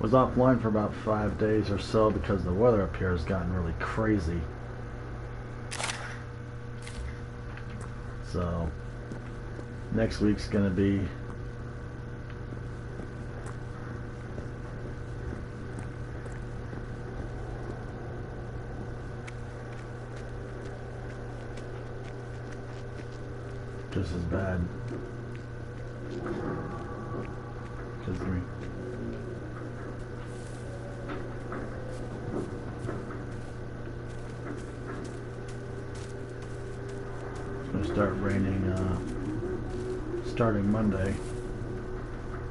was offline for about 5 days or so because the weather up here has gotten really crazy. So next week's gonna be just as bad. Because we it's gonna start raining starting Monday,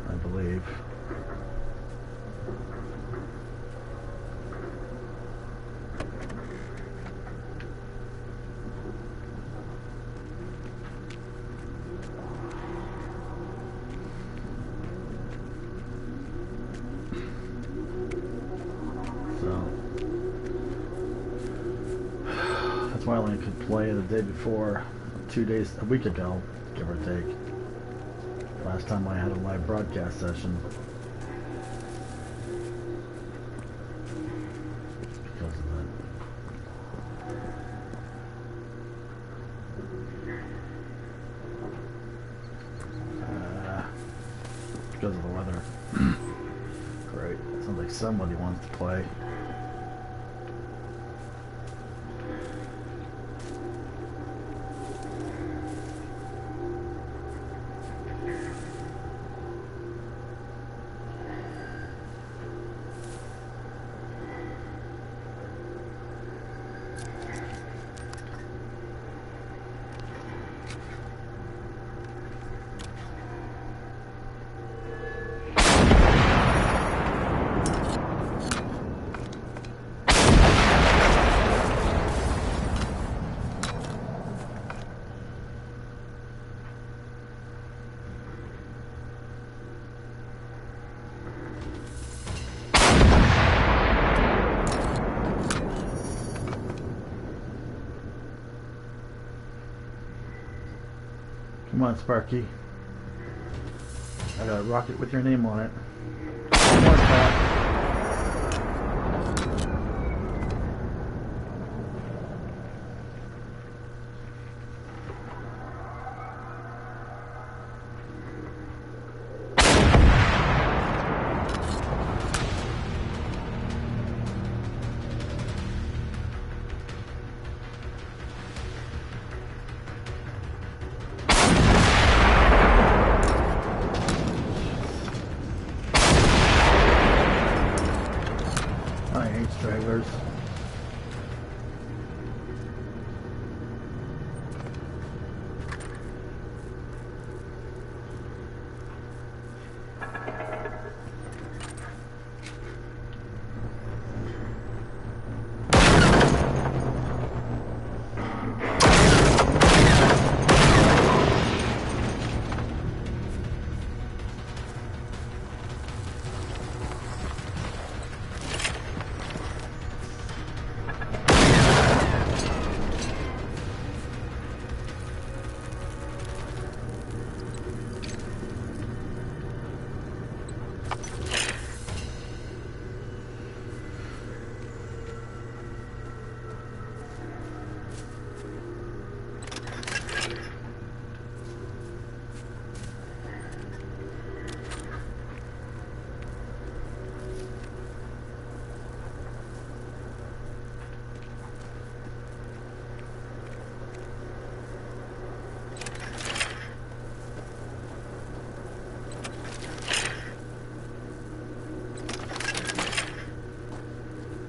I believe. That's why I only could play the day before, a week ago, give or take. Last time I had a live broadcast session. Because of that. Because of the weather. Great. Sounds like somebody wants to play. Come on, Sparky. I got a rocket with your name on it. Come on, Pat. I hate stragglers.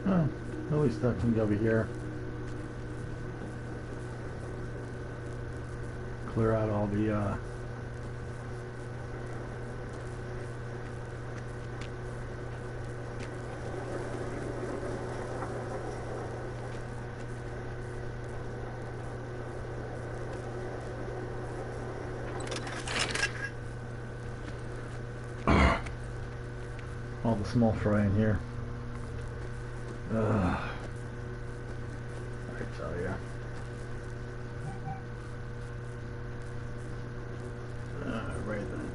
Oh, at least that can go over here. Clear out all the all the small fry in here. I tell ya. Right then.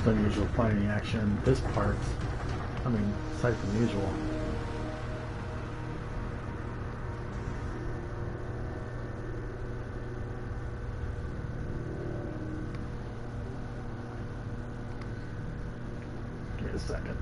most unusual finding action in this part. I mean, aside from usual. Give me a second.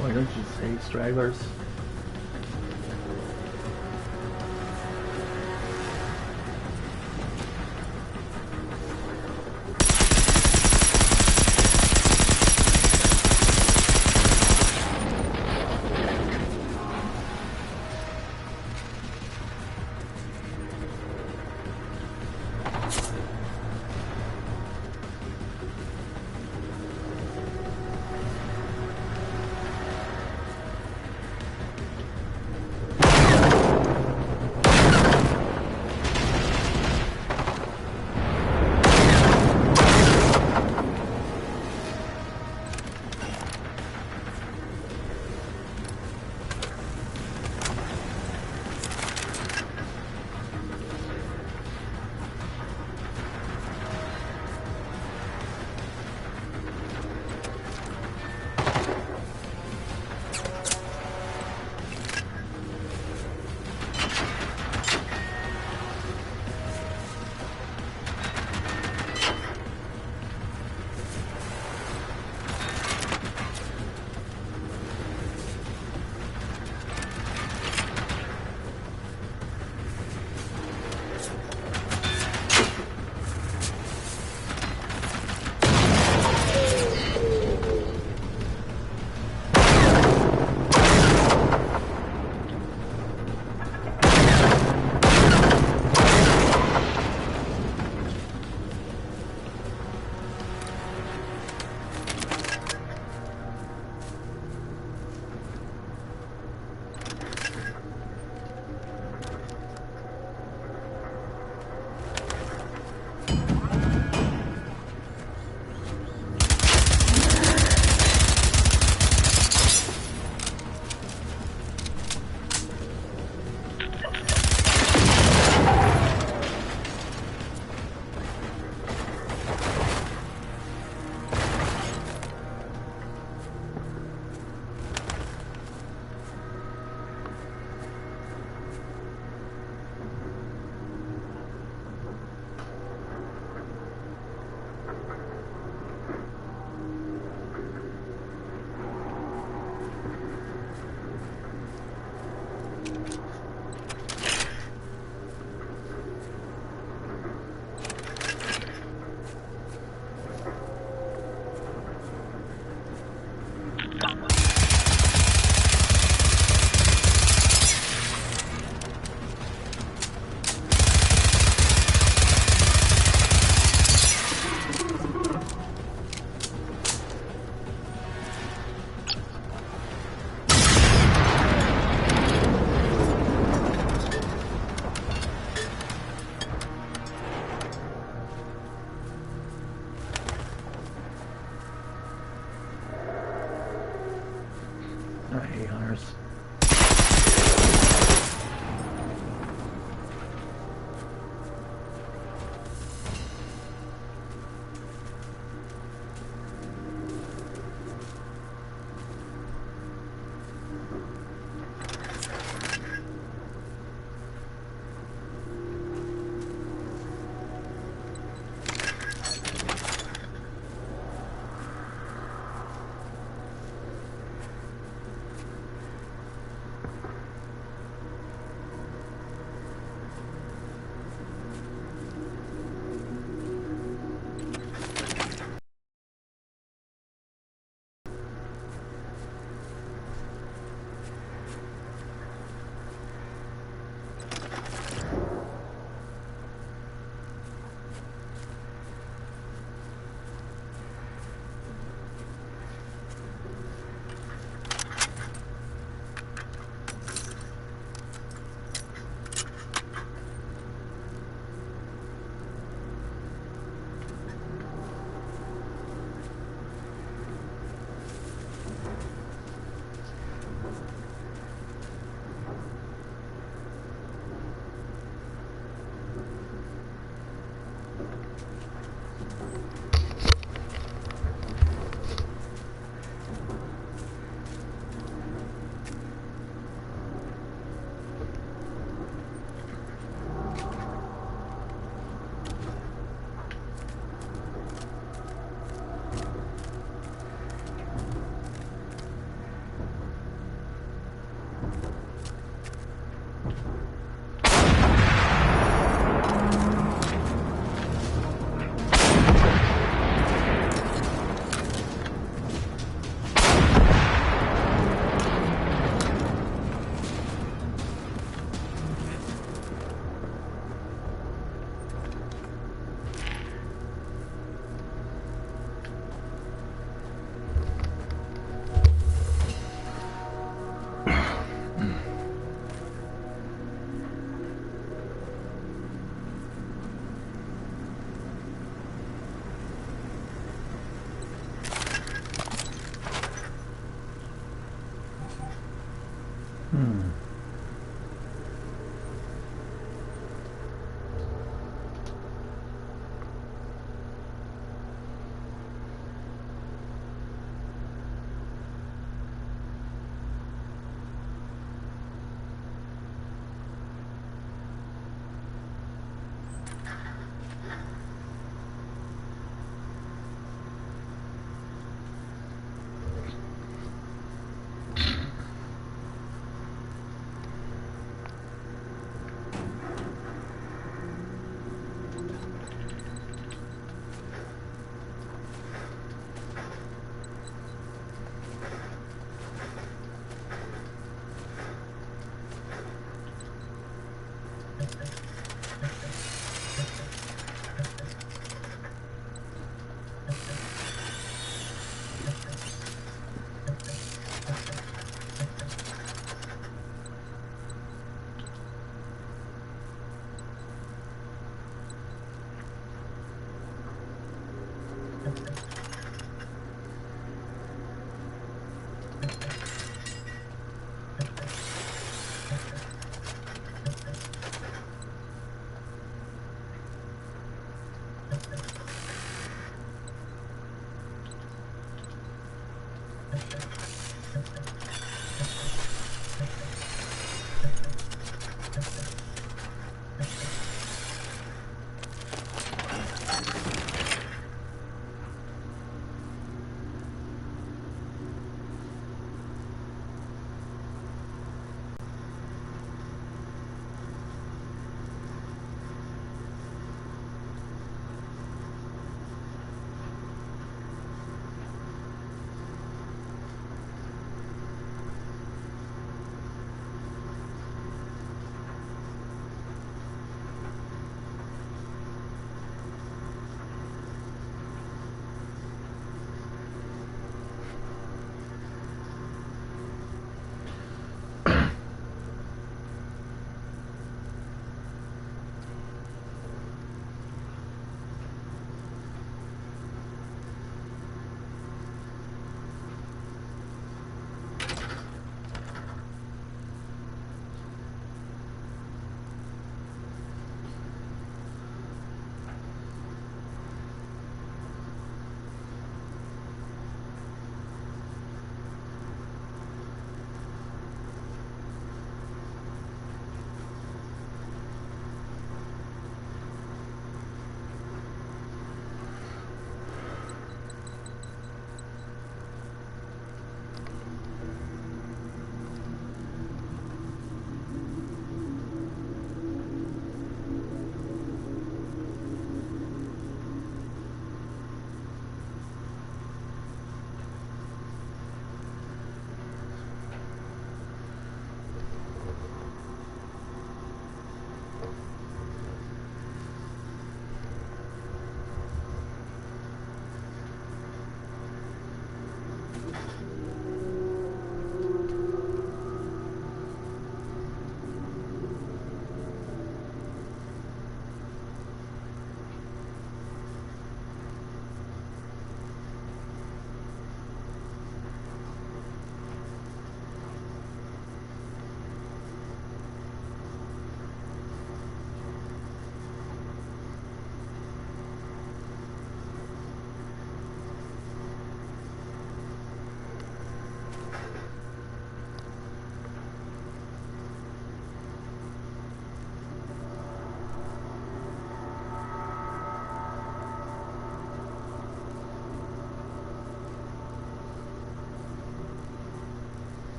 Why don't you say stragglers?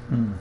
Hmm.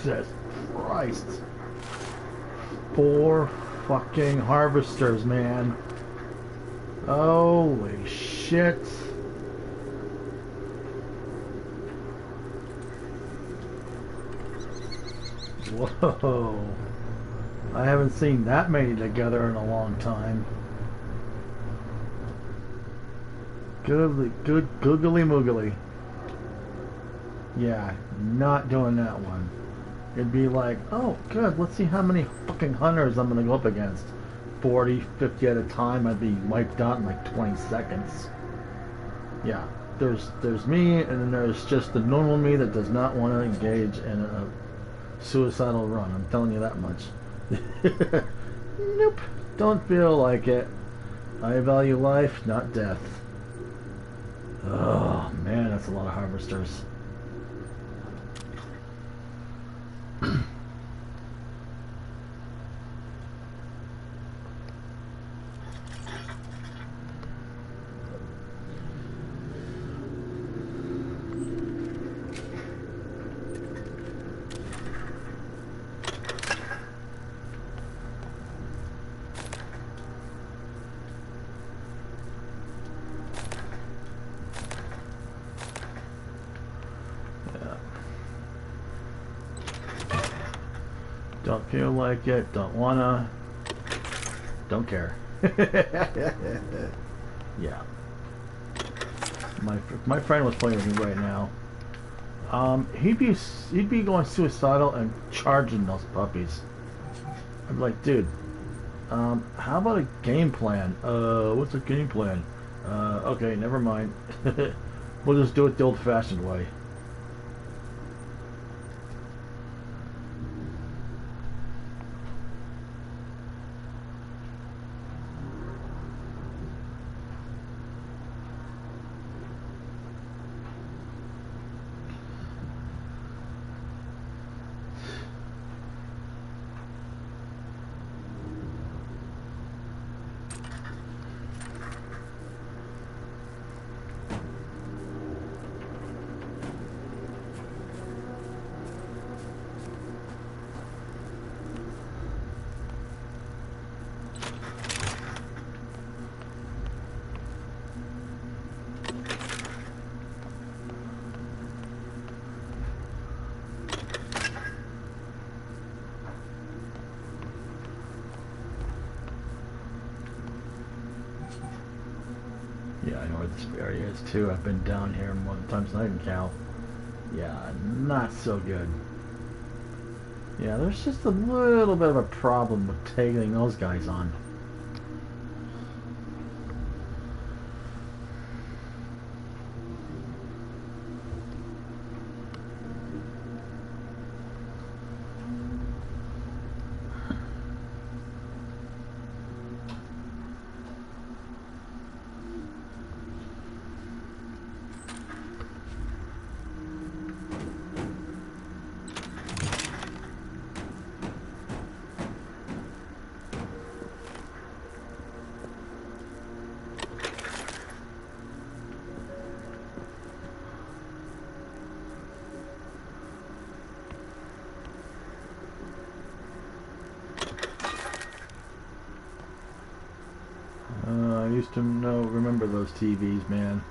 Jesus Christ. 4 fucking harvesters, man. Holy shit. Whoa. I haven't seen that many together in a long time. Googly moogly. Yeah, not doing that one. It'd be like, oh, good, let's see how many fucking hunters I'm gonna go up against. 40, 50 at a time, I'd be wiped out in like 20 seconds. Yeah, there's me, and then there's just the normal me that does not want to engage in a suicidal run. I'm telling you that much. Nope, don't feel like it. I value life, not death. Oh, man, that's a lot of harvesters. Don't feel like it, don't wanna, don't care. Yeah. My friend was playing with me right now. He'd be going suicidal and charging those puppies. I'm like, dude, how about a game plan? What's a game plan? Okay, never mind. We'll just do it the old-fashioned way. Yeah, I know where this area is too. I've been down here more times than I can count. Yeah, not so good. Yeah, there's just a little bit of a problem with tagging those guys on. I used to remember those TVs, man.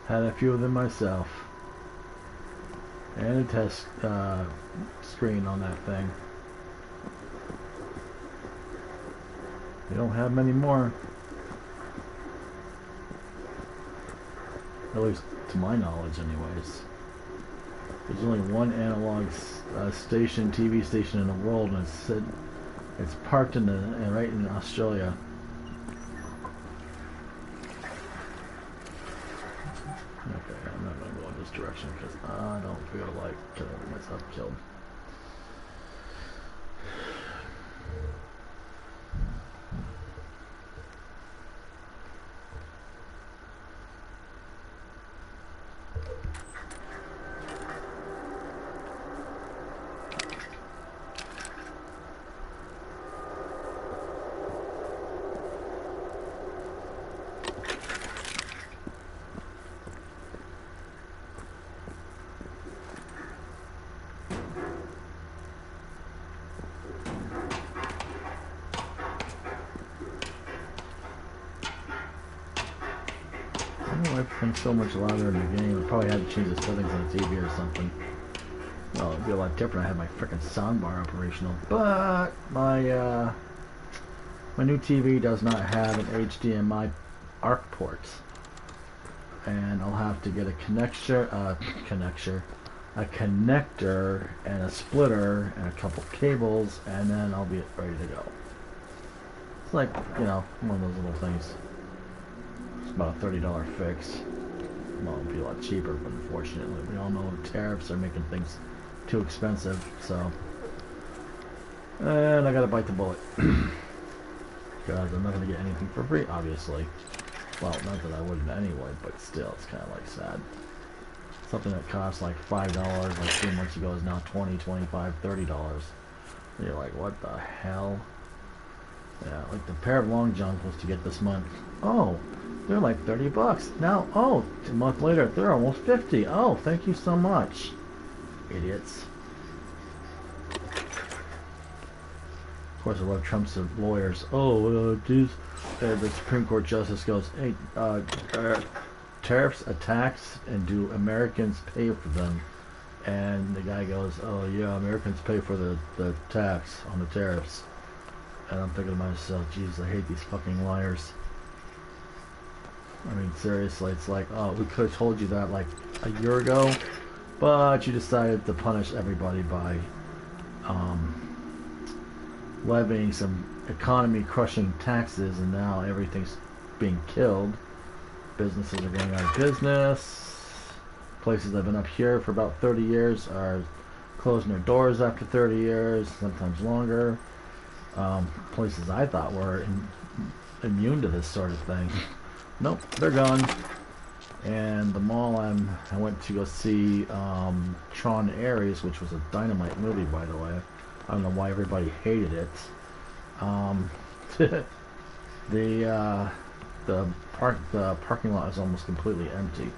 Had a few of them myself. And a test screen on that thing. We don't have many more. At least to my knowledge, anyways. There's only one analog station, TV station in the world, and it's parked right in Australia. Okay, I'm not going to go in this direction because I don't feel like getting myself killed. everything's so much louder in the game. I probably had to change the settings on the TV or something. Well, it'd be a lot different. I had my frickin' soundbar operational, but my my new TV does not have an HDMI ARC port, and I'll have to get a connector and a splitter and a couple cables, and then I'll be ready to go. It's like, you know, one of those little things. It's about a $30 fix. Well, it'd be a lot cheaper, but unfortunately, we all know the tariffs are making things too expensive, so. And I gotta bite the bullet. Because I'm not gonna get anything for free, obviously. Well, not that I wouldn't anyway, but still, it's kind of like sad. Something that cost like $5 like 3 months ago is now $20, $25, $30. And you're like, what the hell? Yeah, like the pair of long johns was to get this month. Oh, they're like 30 bucks. Now, oh, a month later, they're almost 50. Oh, thank you so much. Idiots. Of course, I love Trump's lawyers. Oh, geez. The Supreme Court Justice goes, hey, tariffs, attacks, and do Americans pay for them? And the guy goes, oh yeah, Americans pay for the tax on the tariffs. And I'm thinking to myself, geez, I hate these fucking liars. I mean, seriously, it's like, oh, we could have told you that like a year ago, but you decided to punish everybody by levying some economy-crushing taxes, and now everything's being killed. Businesses are going out of business. Places that have been up here for about 30 years are closing their doors after 30 years, sometimes longer. Places I thought were immune to this sort of thing. Nope, they're gone. And the mall I went to go see Tron Ares, which was a dynamite movie, by the way. I don't know why everybody hated it. The parking lot is almost completely empty.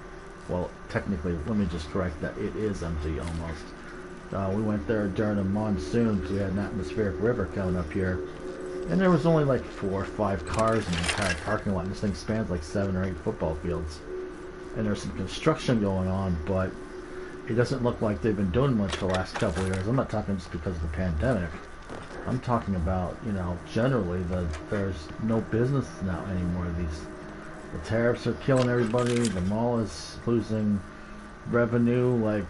Well, technically, let me just correct that. It is empty almost. We went there during a monsoon because we had an atmospheric river coming up here. And there was only like 4 or 5 cars in the entire parking lot. This thing spans like 7 or 8 football fields. And there's some construction going on, but it doesn't look like they've been doing much for the last couple of years. I'm not talking just because of the pandemic. I'm talking about, you know, generally there's no business now anymore. The tariffs are killing everybody. The mall is losing revenue like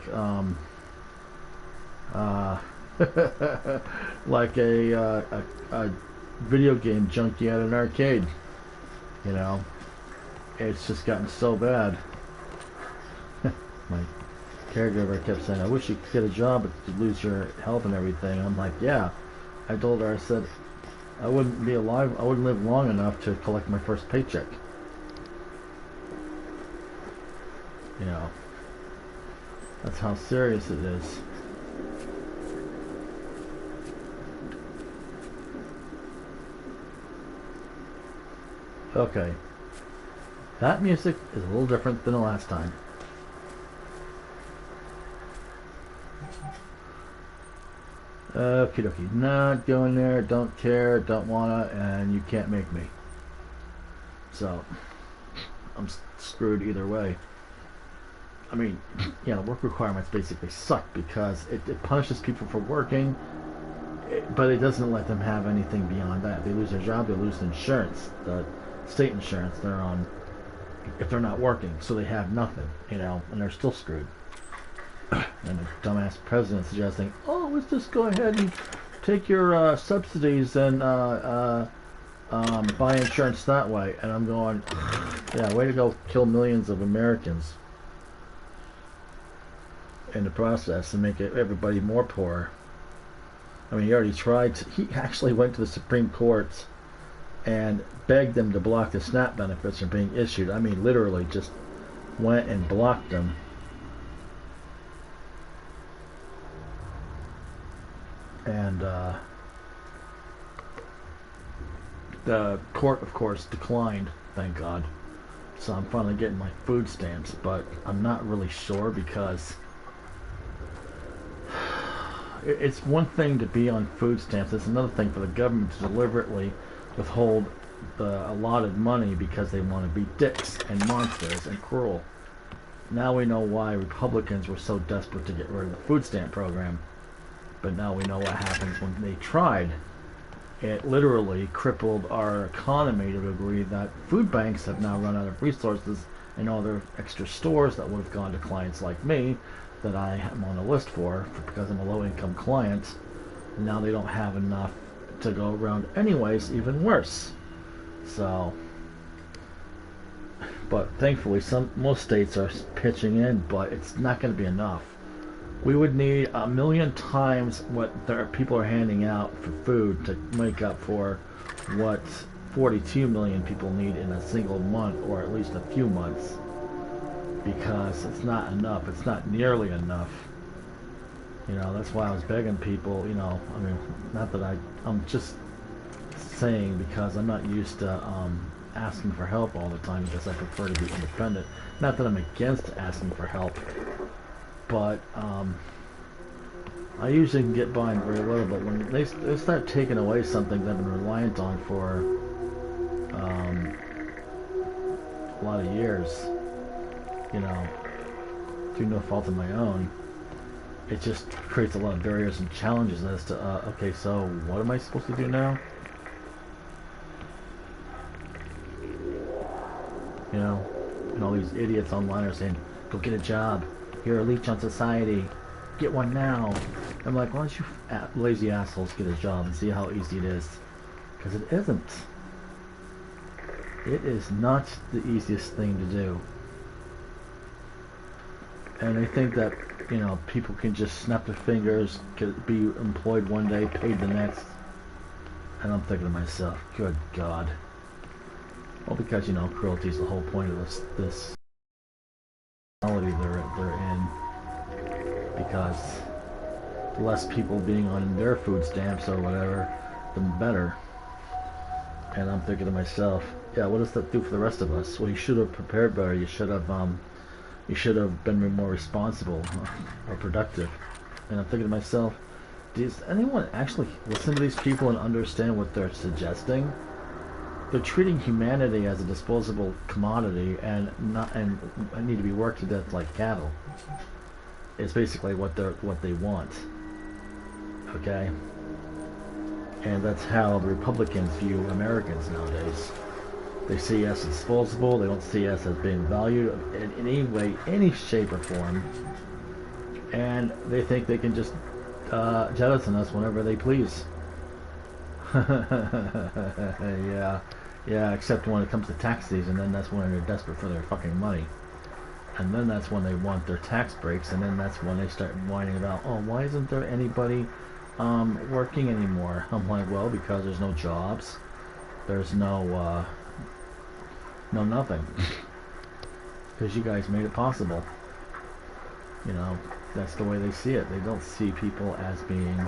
like a video game junkie at an arcade. You know, it's just gotten so bad. My caregiver kept saying, I wish you could get a job but you'd lose your health and everything. And I'm like, yeah. I told her, I said, I wouldn't be alive, I wouldn't live long enough to collect my first paycheck. You know, that's how serious it is. Okay. That music is a little different than the last time. Okie dokie, not going there, don't care, don't wanna, and you can't make me. So, I'm screwed either way. I mean, yeah, the work requirements basically suck because it punishes people for working, but it doesn't let them have anything beyond that. They lose their job, they lose the insurance, the state insurance they're on, if they're not working, so they have nothing, you know, and they're still screwed. And the dumbass president suggesting, oh, let's just go ahead and take your subsidies and buy insurance that way. And I'm going, yeah, way to go kill millions of Americans in the process and make everybody more poor. I mean, he already tried to, he actually went to the Supreme Court and begged them to block the SNAP benefits from being issued. I mean, literally just went and blocked them. And the court, of course, declined, thank God. So I'm finally getting my food stamps, but I'm not really sure because it's one thing to be on food stamps. It's another thing for the government to deliberately withhold the allotted money because they want to be dicks and monsters and cruel. Now we know why Republicans were so desperate to get rid of the food stamp program. But now we know what happens when they tried. It literally crippled our economy to the degree that food banks have now run out of resources and all their extra stores that would have gone to clients like me that I am on a list for because I'm a low-income client. And now they don't have enough to go around anyways, even worse. So, but thankfully most states are pitching in, but it's not going to be enough. We would need 1 million times what people are handing out for food to make up for what 42 million people need in a single month, or at least a few months, because it's not enough. It's not nearly enough. You know, that's why I was begging people, you know, I mean, not that I'm just saying because I'm not used to asking for help all the time because I prefer to be independent. Not that I'm against asking for help. But I usually can get by very little, but when they start taking away something that I've been reliant on for a lot of years, you know, through no fault of my own, it just creates a lot of barriers and challenges as to, okay, so what am I supposed to do now? You know, and all these idiots online are saying, go get a job. You're a leech on society. Get one now. I'm like, why don't you lazy assholes get a job and see how easy it is? Because it isn't. It is not the easiest thing to do. And they think that, you know, people can just snap their fingers, be employed one day, paid the next. And I'm thinking to myself, good God. Well, because, you know, cruelty is the whole point of this reality they're in, because the less people being on their food stamps or whatever, the better. And I'm thinking to myself, yeah, what does that do for the rest of us? Well, you should have prepared better. You should have been more responsible or productive. And I'm thinking to myself, does anyone actually listen to these people and understand what they're suggesting? They're treating humanity as a disposable commodity and need to be worked to death like cattle. It's basically what they want. Okay? And that's how the Republicans view Americans nowadays. They see us as disposable. They don't see us as being valued in any way, any shape or form. And they think they can just jettison us whenever they please. Yeah, except when it comes to tax season, then that's when they're desperate for their fucking money. And then that's when they want their tax breaks, and then that's when they start whining about, oh, why isn't there anybody working anymore? I'm like, well, because there's no jobs. There's no nothing. Because you guys made it possible. You know, that's the way they see it. They don't see people as being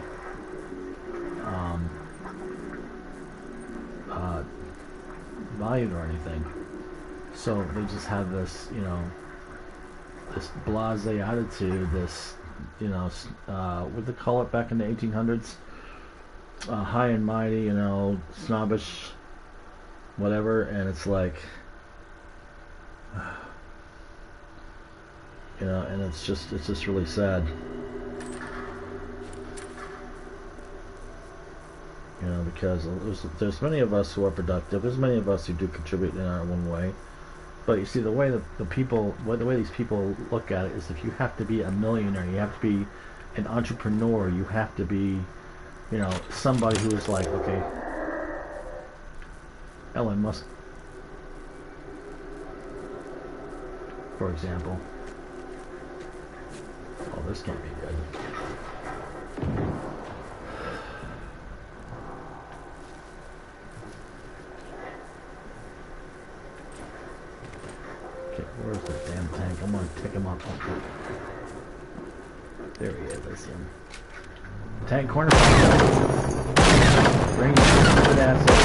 valued or anything. So they just have this, you know, this blasé attitude, this, you know, what they call it back in the 1800s? High and mighty, you know, snobbish, whatever, and it's like, you know, and it's just really sad. You know, because there's many of us who are productive. There's many of us who do contribute in our own way. But you see, the way that the way these people look at it is, if you have to be a millionaire, you have to be an entrepreneur, you have to be, you know, somebody who is like, okay, Elon Musk, for example. Oh, this can't be good. Where's that damn tank? I'm gonna pick him up. There he is, I see him. Tank corner. Bring your good ass up.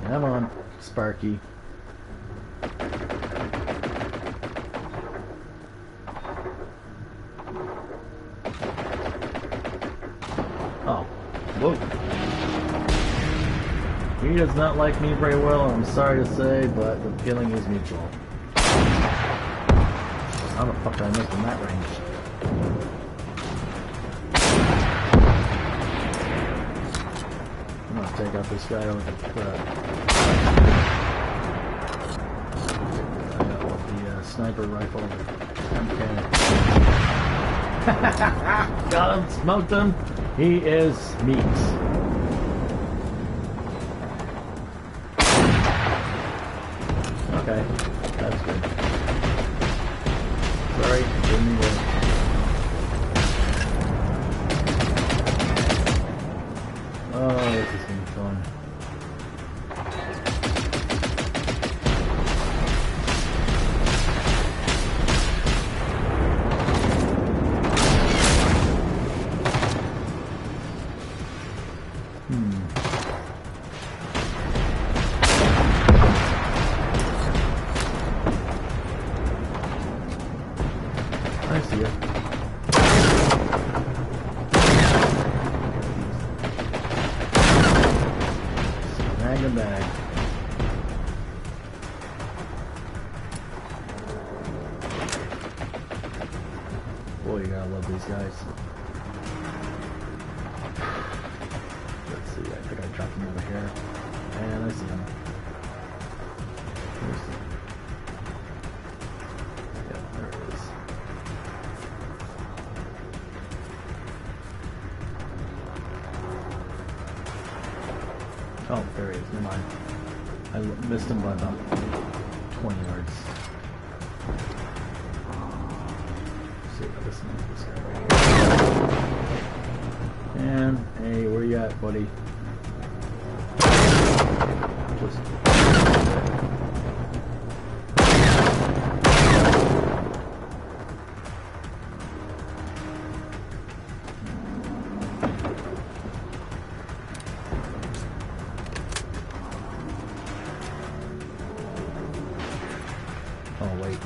Come on, Sparky. Whoa. He does not like me very well, I'm sorry to say, but the feeling is mutual. How the fuck did I miss in that range? I'm gonna take out this guy with the sniper rifle. MK. Got him, smoked him. He is meat. Okay, that's good. Sorry, didn't mean to. Oh, this is gonna be fun. I see ya. Snag and bag. Boy, you gotta love these guys. Let's see, I think I dropped him over here. And I see him. Yeah, there it is. Oh, there he is. Never mind. I missed him by about 20 yards. Let's see if I listen to this guy right here. And, hey, where you at, buddy? Just... Oh, wait.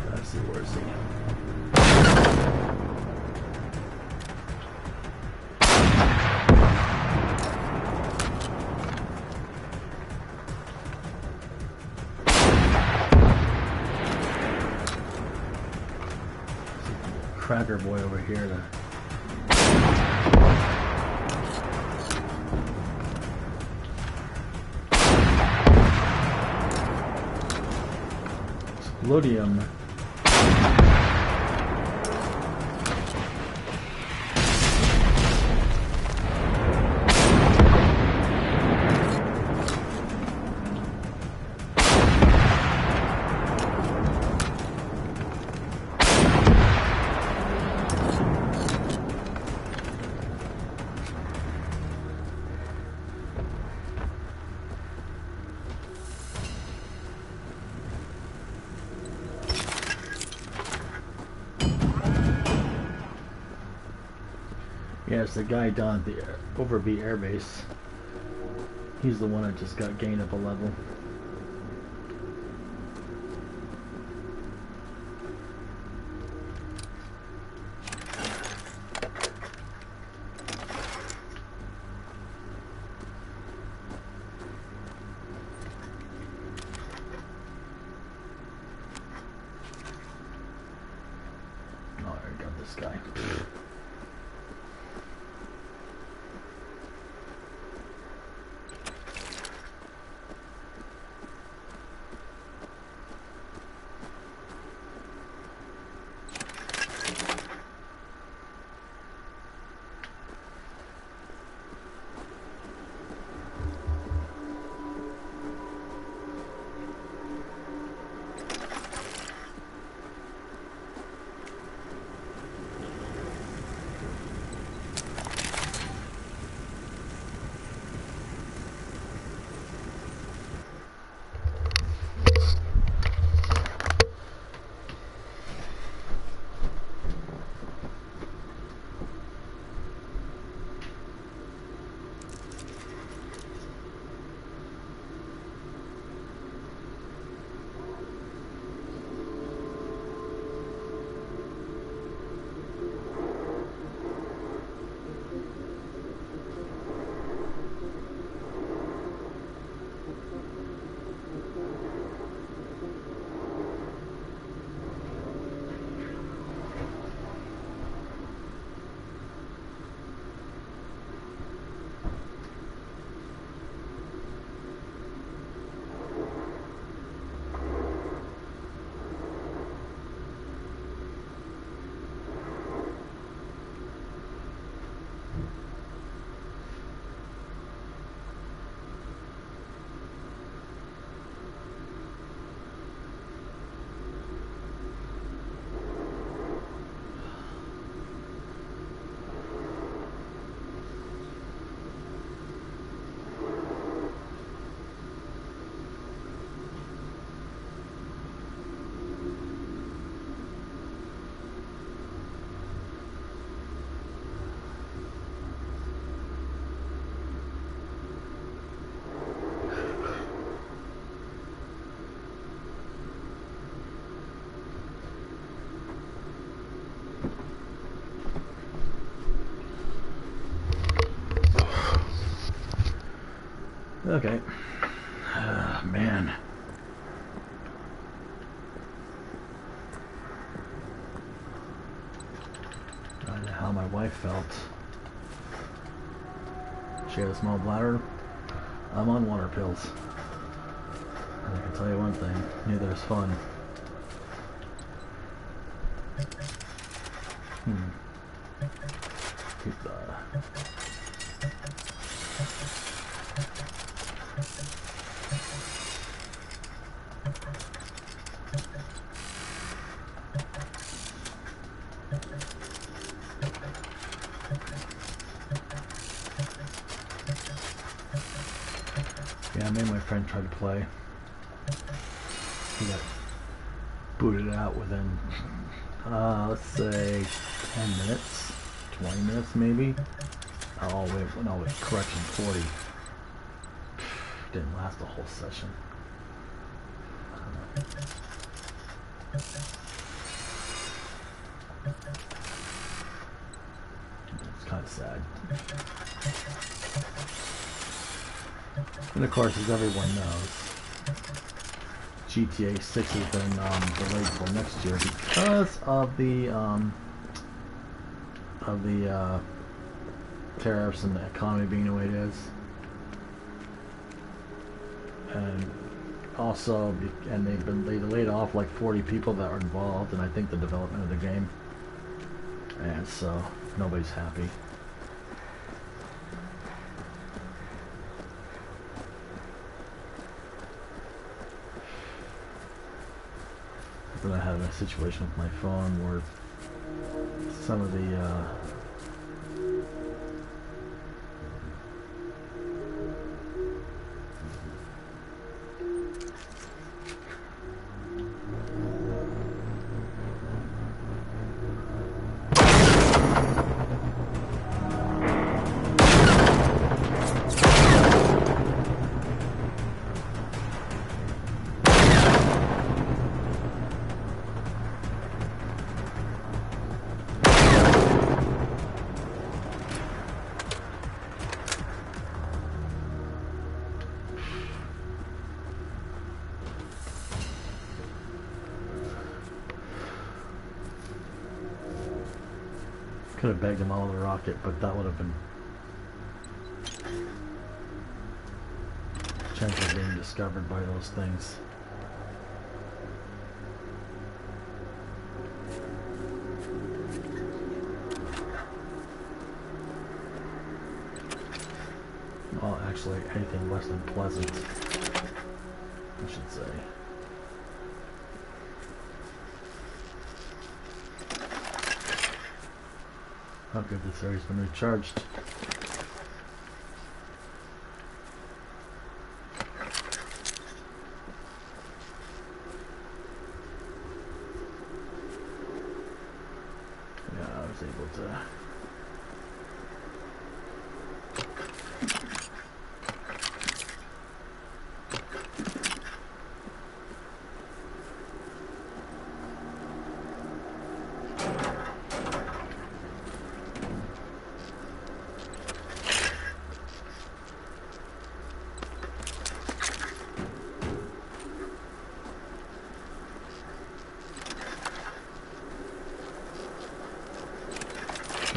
Let's see, where is he? Cracker boy over here to... Explodium. Yeah, it's the guy down at the Overby Air Base. He's the one that just got gained up a level. Oh, I got this guy. Okay. Man. I don't know how my wife felt. She had a small bladder. I'm on water pills. And I can tell you one thing, neither is fun. Keep the... Yeah, I made my friend try to play. He got booted out within, let's say 10 minutes, 20 minutes maybe. Oh, wait, no, correction, 40. Didn't last the whole session. It's kind of sad. And of course, as everyone knows, GTA 6 has been delayed till next year because of the tariffs and the economy being the way it is, and also they laid off like 40 people that were involved, and I think the development of the game, and so nobody's happy. But I had a situation with my phone where some of the could have begged him all of the rocket, but that would have been chance of being discovered by those things. Well, actually, anything less than pleasant, I should say. How good this area's been recharged. Yeah, I was able to.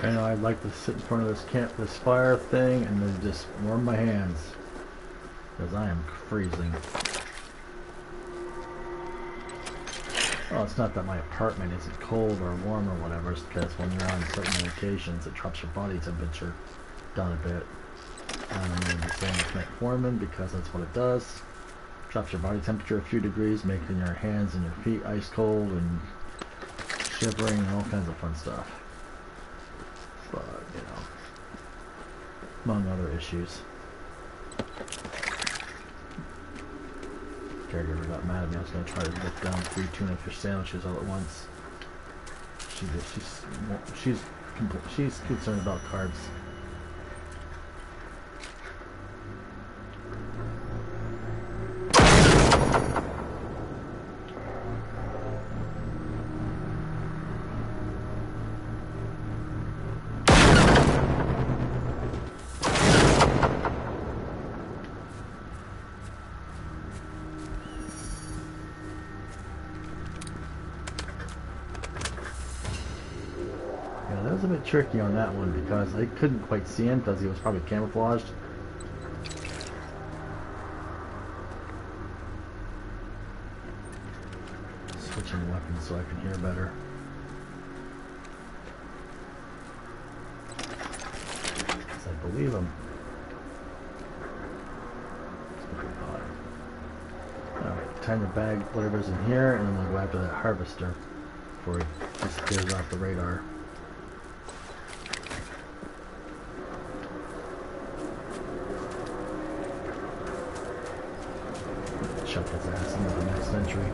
I know I'd like to sit in front of this fire thing and then just warm my hands, because I am freezing. Well, it's not that my apartment isn't cold or warm or whatever, it's because when you're on certain locations it drops your body temperature down a bit. And I'm going to be saying it's metformin because that's what it does. Drops your body temperature a few degrees, making your hands and your feet ice cold and shivering and all kinds of fun stuff. But, you know, among other issues. Caregiver got mad at me. I was going to try to lift down 3 tuna fish sandwiches all at once. She's concerned about carbs. Yeah, that was a bit tricky on that one because I couldn't quite see him because he was probably camouflaged. Switching weapons so I can hear better. Because I believe him. Alright, time to bag whatever's in here and then we'll go after that harvester before he disappears off the radar. Chuck his ass into the next entry.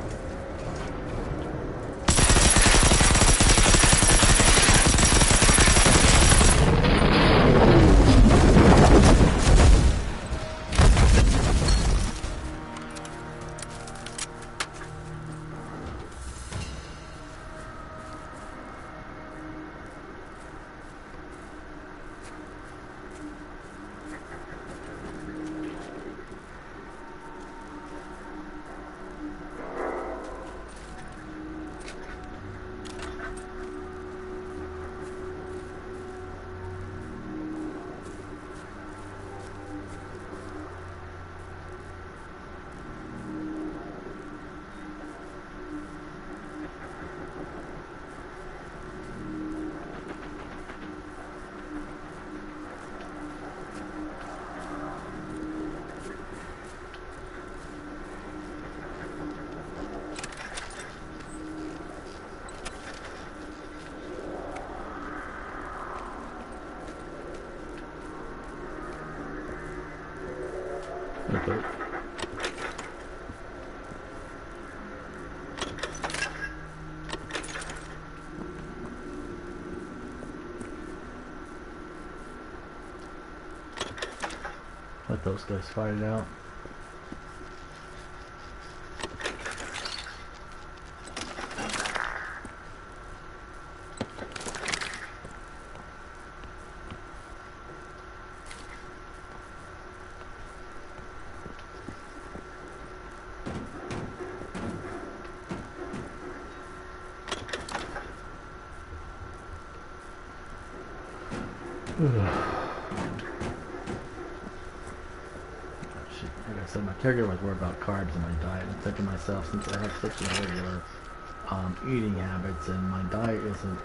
Okay. Let those guys fight it out. Like I said, my caregiver was worried about carbs in my diet. I'm thinking to myself, since I have such irregular eating habits and my diet isn't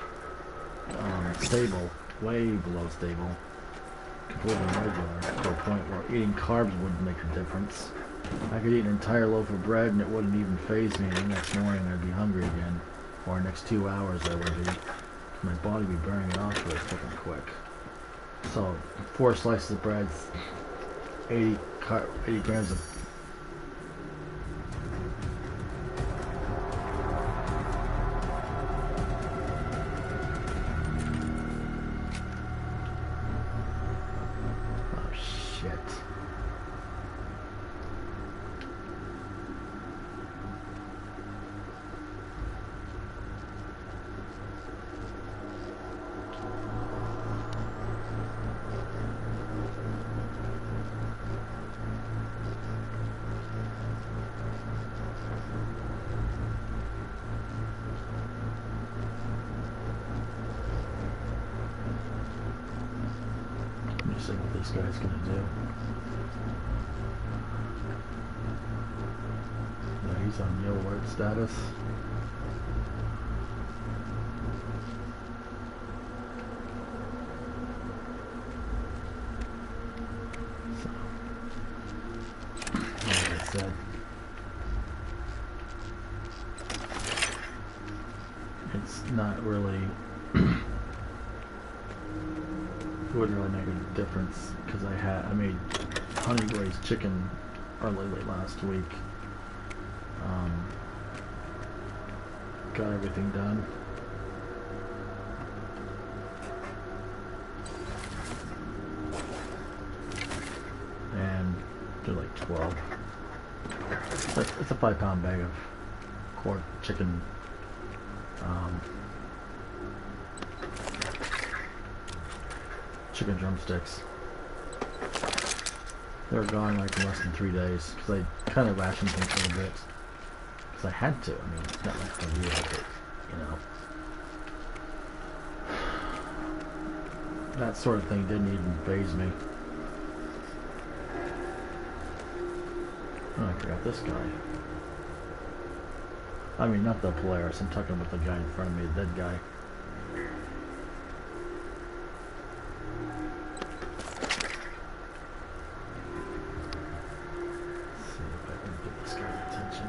stable, way below stable, completely irregular, to a point where eating carbs wouldn't make a difference. I could eat an entire loaf of bread and it wouldn't even faze me, and the next morning I'd be hungry again, or the next 2 hours I would be. My body would be burning it off really fucking quick. So 4 slices of bread, 80 grams of shit. Let me see what this guy's gonna do. No, he's on yo alert status. So, like I said, it's not really. It wouldn't really make a difference because I made honey glazed chicken early last week. Got everything done. And they're like 12. It's a 5-pound bag of cord chicken. Chicken drumsticks. They were gone like in less than 3 days because I kind of rationed things a little bit because I had to. I mean, it's not like I really like it, you know. That sort of thing didn't even faze me. Oh, I forgot this guy. I mean, not the Polaris. I'm talking about the guy in front of me, the dead guy. Let's see if I can get this guy's attention.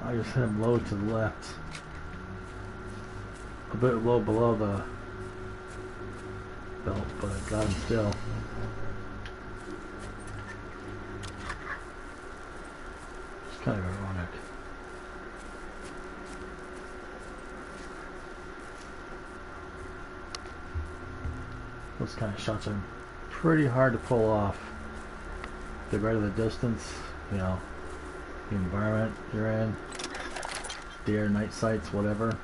I just hit him low to the left. A bit low below the belt, but I got him still. It's kind of ironic. Those kind of shots are pretty hard to pull off. The greater the distance, you know, the environment you're in, the air, night sights, whatever,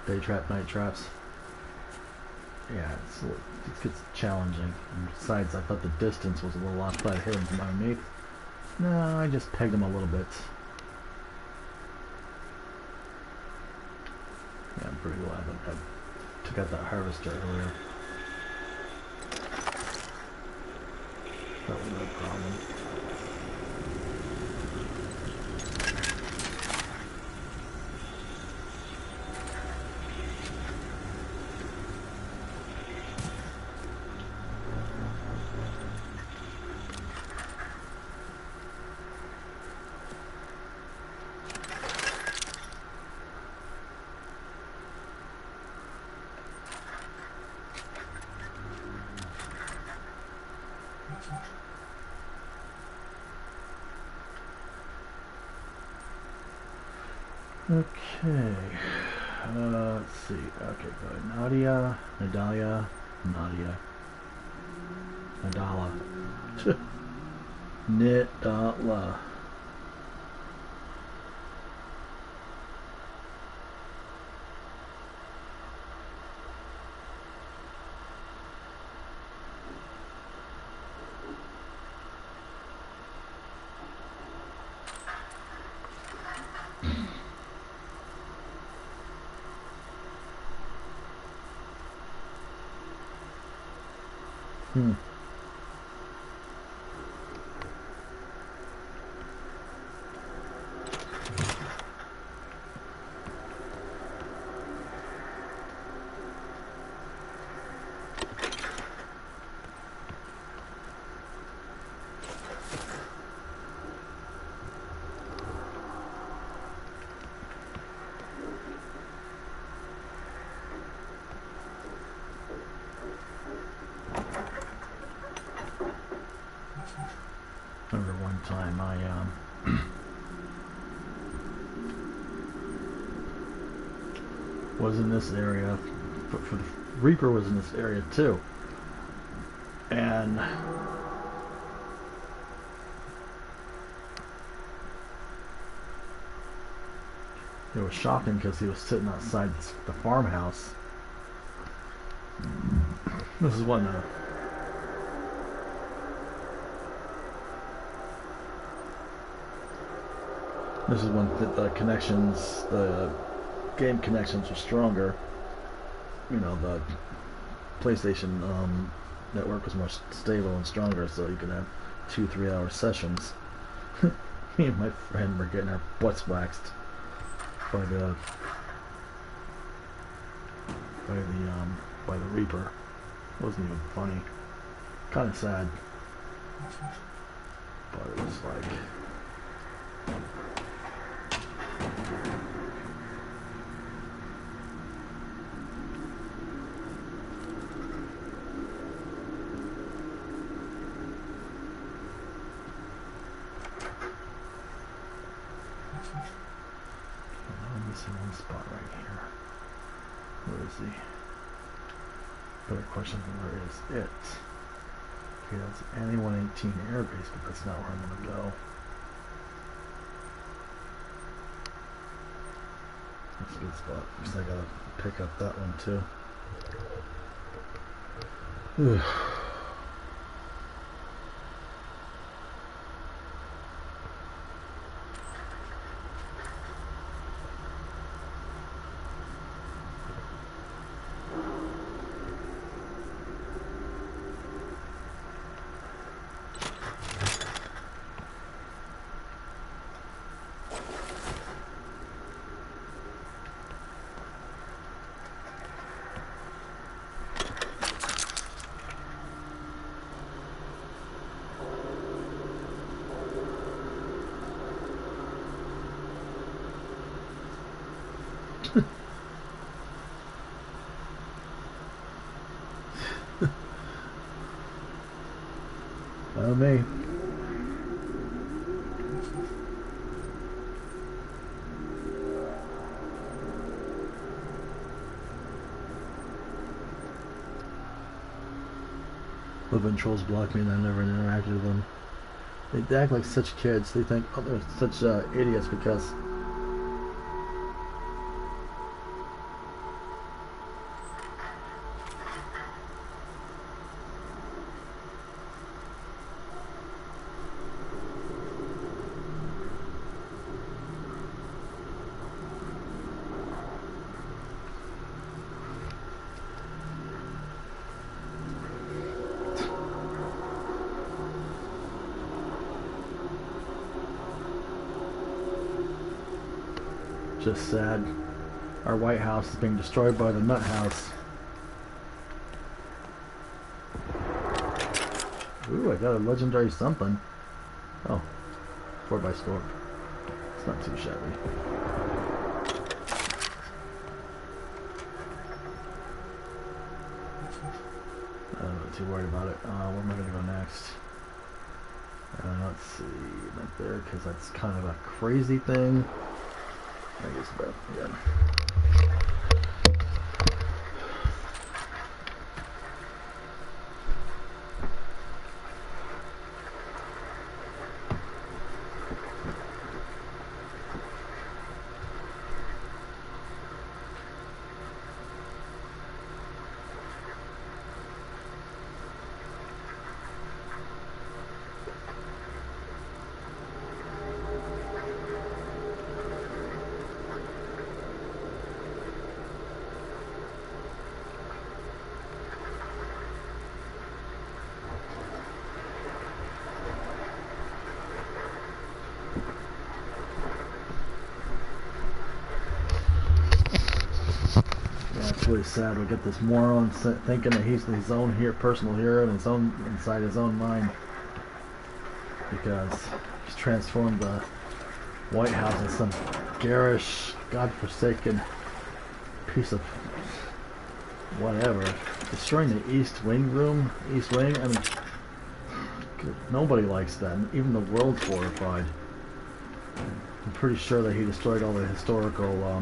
day trap, night traps. Yeah, it gets challenging. And besides, I thought the distance was a little off, but I hit him from underneath. No, I just pegged him a little bit. Yeah, I'm pretty glad that I took out that harvester earlier. That was no problem. Okay, let's see. Okay, good. Nadia, Nadalia, Nadala. Nidala. Remember one time I was in this area, but for the Reaper was in this area too, and It was shocking because he was sitting outside the farmhouse. This is when the connections, the game connections were stronger. You know, the PlayStation network was more stable and stronger, so you could have 2-3 hour sessions. Me and my friend were getting our butts waxed by the Reaper. It wasn't even funny. Kind of sad, but it was like. I'm missing one spot right here. Where is he? Better question than where is it? Okay, that's any 118 airbase, but that's not where I'm gonna go. That's a good spot. So I gotta pick up that one too. Me. Living trolls block me and I never interacted with them. They act like such kids. They think, oh, they're such idiots because just sad. Our White House is being destroyed by the Nut House. Ooh, I got a legendary something. Oh, 4x4. It's not too shabby. I'm not too worried about it. Where am I going to go next? Let's see, right there, because that's kind of a crazy thing. I guess about, yeah. It's really sad. We get this moron thinking that he's his own personal hero and his own inside his own mind, because he's transformed the White House into some garish, godforsaken piece of whatever. Destroying the East Wing. I mean, nobody likes that. Even the world's horrified. I'm pretty sure that he destroyed all the historical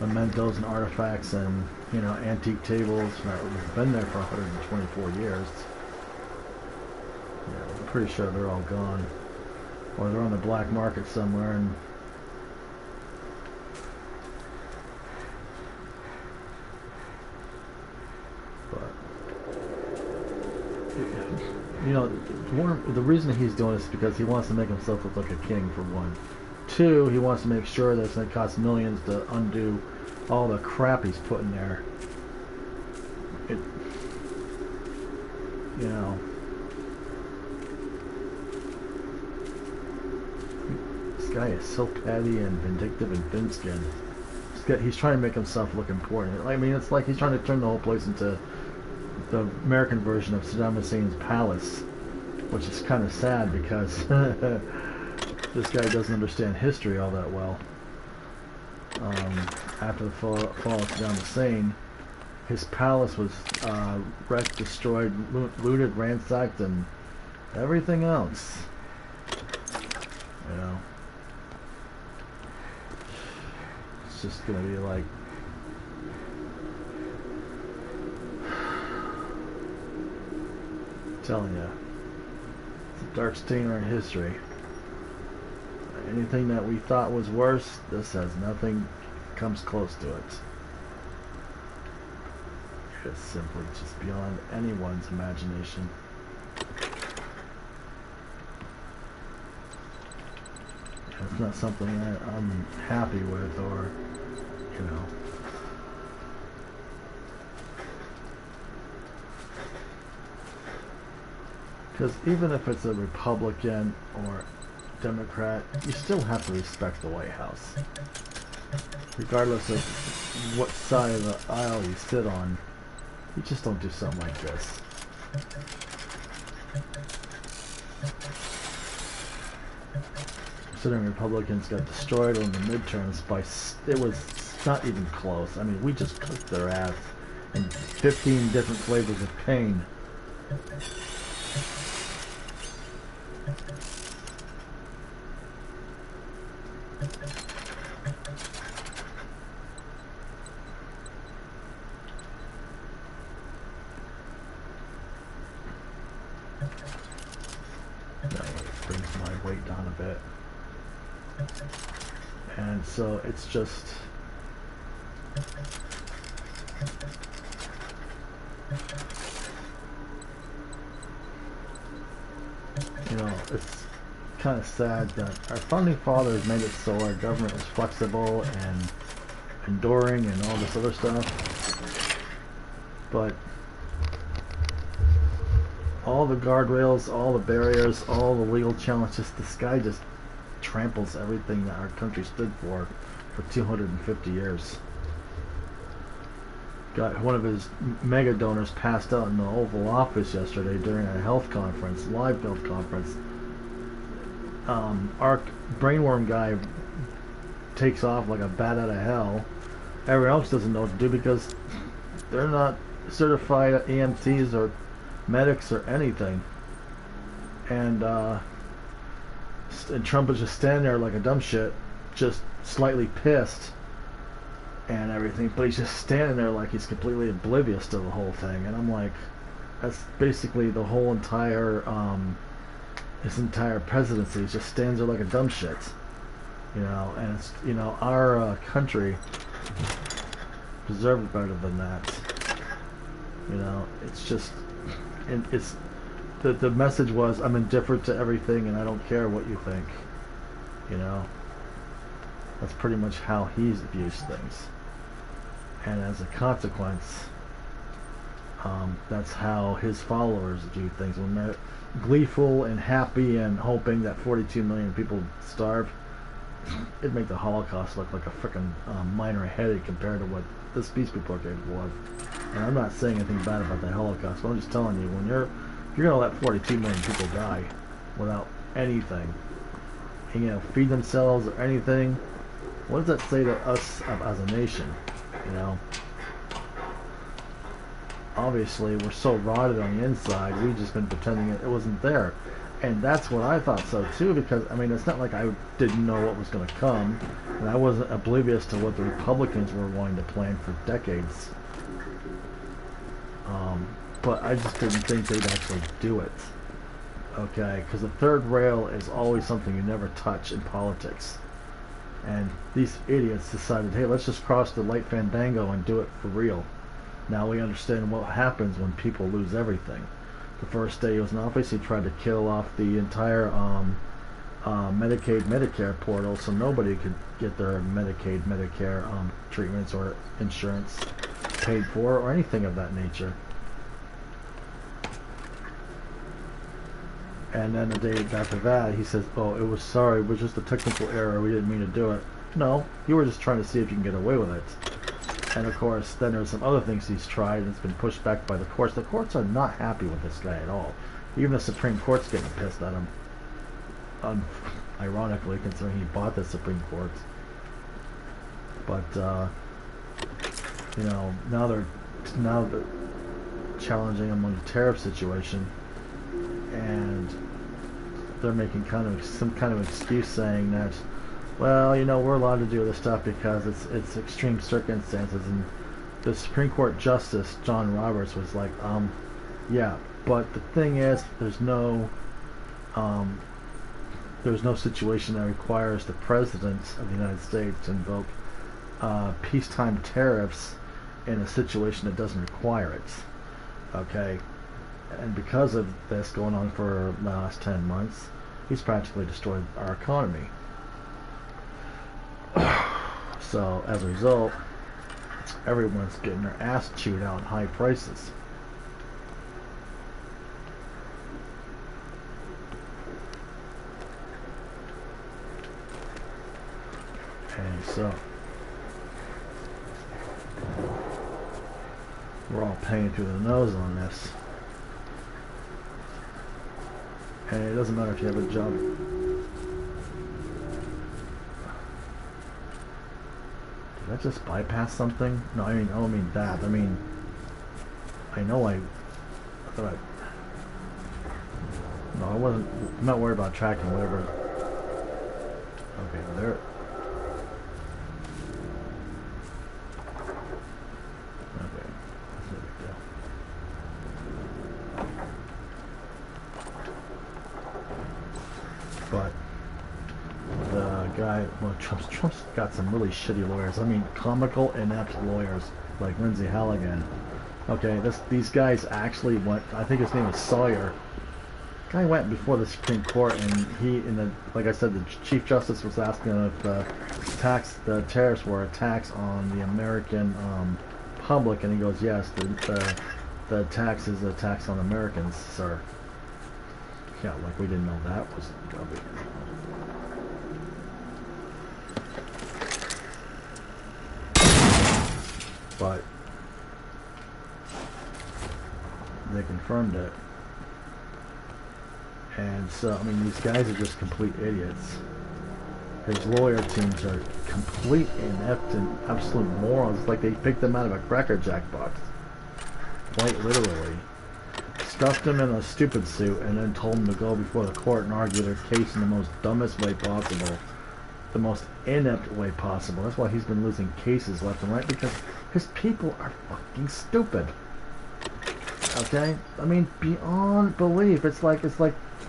mementos and artifacts and, you know, antique tables that have been there for 124 years. Yeah, I'm pretty sure they're all gone, or they're on the black market somewhere. And You know, the reason he's doing this is because he wants to make himself look like a king, for one. Two, he wants to make sure that it's going to cost millions to undo all the crap he's put in there. It, you know, this guy is so petty and vindictive and thin-skinned. He's trying to make himself look important. I mean, it's like he's trying to turn the whole place into the American version of Saddam Hussein's palace, which is kind of sad because this guy doesn't understand history all that well. After the fall of Saddam Hussein, his palace was wrecked, destroyed, looted, ransacked, and everything else. You know, it's just gonna be like, I'm telling you, it's a dark stain in history. Anything that we thought was worse, this has nothing comes close to it. It's simply just beyond anyone's imagination. It's not something that I'm happy with, or, you know. Because even if it's a Republican or Democrat, you still have to respect the White House. Regardless of what side of the aisle you sit on, you just don't do something like this. Considering Republicans got destroyed in the midterms by, it was not even close. I mean, we just cooked their ass in 15 different flavors of pain. That brings my weight down a bit. And so it's just, you know, it's kind of sad that our founding fathers made it so our government was flexible and enduring and all this other stuff, but all the guardrails, all the barriers, all the legal challenges, this guy just tramples everything that our country stood for 250 years. Got one of his mega donors passed out in the Oval Office yesterday during a health conference, live health conference. Our brainworm guy takes off like a bat out of hell. Everyone else doesn't know what to do because they're not certified EMTs or medics or anything. And Trump is just standing there like a dumb shit, just slightly pissed and everything, but he's just standing there like he's completely oblivious to the whole thing. And I'm like, that's basically the whole entire his entire presidency. He just stands there like a dumb shit, you know. And it's, you know, our country deserved better than that, you know. It's just, and it's the message was, I'm indifferent to everything and I don't care what you think, you know. That's pretty much how he's views things, and as a consequence, that's how his followers view things. When they're gleeful and happy and hoping that 42 million people starve, it'd make the Holocaust look like a frickin' minor headache compared to what these people are capable of. And I'm not saying anything bad about the Holocaust, but I'm just telling you, when you're gonna let 42 million people die without anything, and, you know, feed themselves or anything, what does that say to us as a nation? You know, obviously we're so rotted on the inside, we've just been pretending it wasn't there. And that's what I thought so too, because I mean, it's not like I didn't know what was going to come, and I wasn't oblivious to what the Republicans were wanting to plan for decades. But I just didn't think they'd actually do it. Okay, because the third rail is always something you never touch in politics. And these idiots decided, hey, let's just cross the light fandango and do it for real. Now we understand what happens when people lose everything. The first day he was in office, he tried to kill off the entire Medicaid, Medicare portal, so nobody could get their Medicaid, Medicare treatments or insurance paid for or anything of that nature. And then the day after that, he says, "Oh, it was sorry, it was just a technical error. We didn't mean to do it." No, you were just trying to see if you can get away with it. And of course, then there's some other things he's tried, and it's been pushed back by the courts. The courts are not happy with this guy at all. Even the Supreme Court's getting pissed at him. Ironically, considering he bought the Supreme Court. But you know, now they're challenging him on the tariff situation, and they're making some kind of excuse saying that, well, you know, we're allowed to do this stuff because it's extreme circumstances. And the Supreme Court Justice John Roberts was like, yeah, but the thing is, there's no situation that requires the President of the United States to invoke peacetime tariffs in a situation that doesn't require it. Okay, and because of this going on for the last 10 months, he's practically destroyed our economy. So as a result, everyone's getting their ass chewed out in high prices. And so we're all paying through the nose on this. And it doesn't matter if you have a job. Did I just bypass something? No, I don't mean that. I mean, I thought I... No, I'm not worried about tracking whatever. Okay, there. Okay, that's no big deal. But the guy, well, Trump's got some really shitty lawyers. I mean, comical, inept lawyers like Lindsay Halligan. Okay, these guys actually went. I think his name is Sawyer. Guy went before the Supreme Court, and like I said, the Chief Justice was asking if the tariffs were a tax on the American public, and he goes, yes, the tax is a tax on Americans, sir. Yeah, like we didn't know that was garbage. But they confirmed it. And so, I mean, these guys are just complete idiots. His lawyer teams are complete inept and absolute morons. It's like they picked them out of a Cracker Jack box. Quite literally. Stuffed him in a stupid suit and then told him to go before the court and argue their case in the most dumbest way possible. The most inept way possible. That's why he's been losing cases left and right, because his people are fucking stupid. Okay? I mean, beyond belief. It's like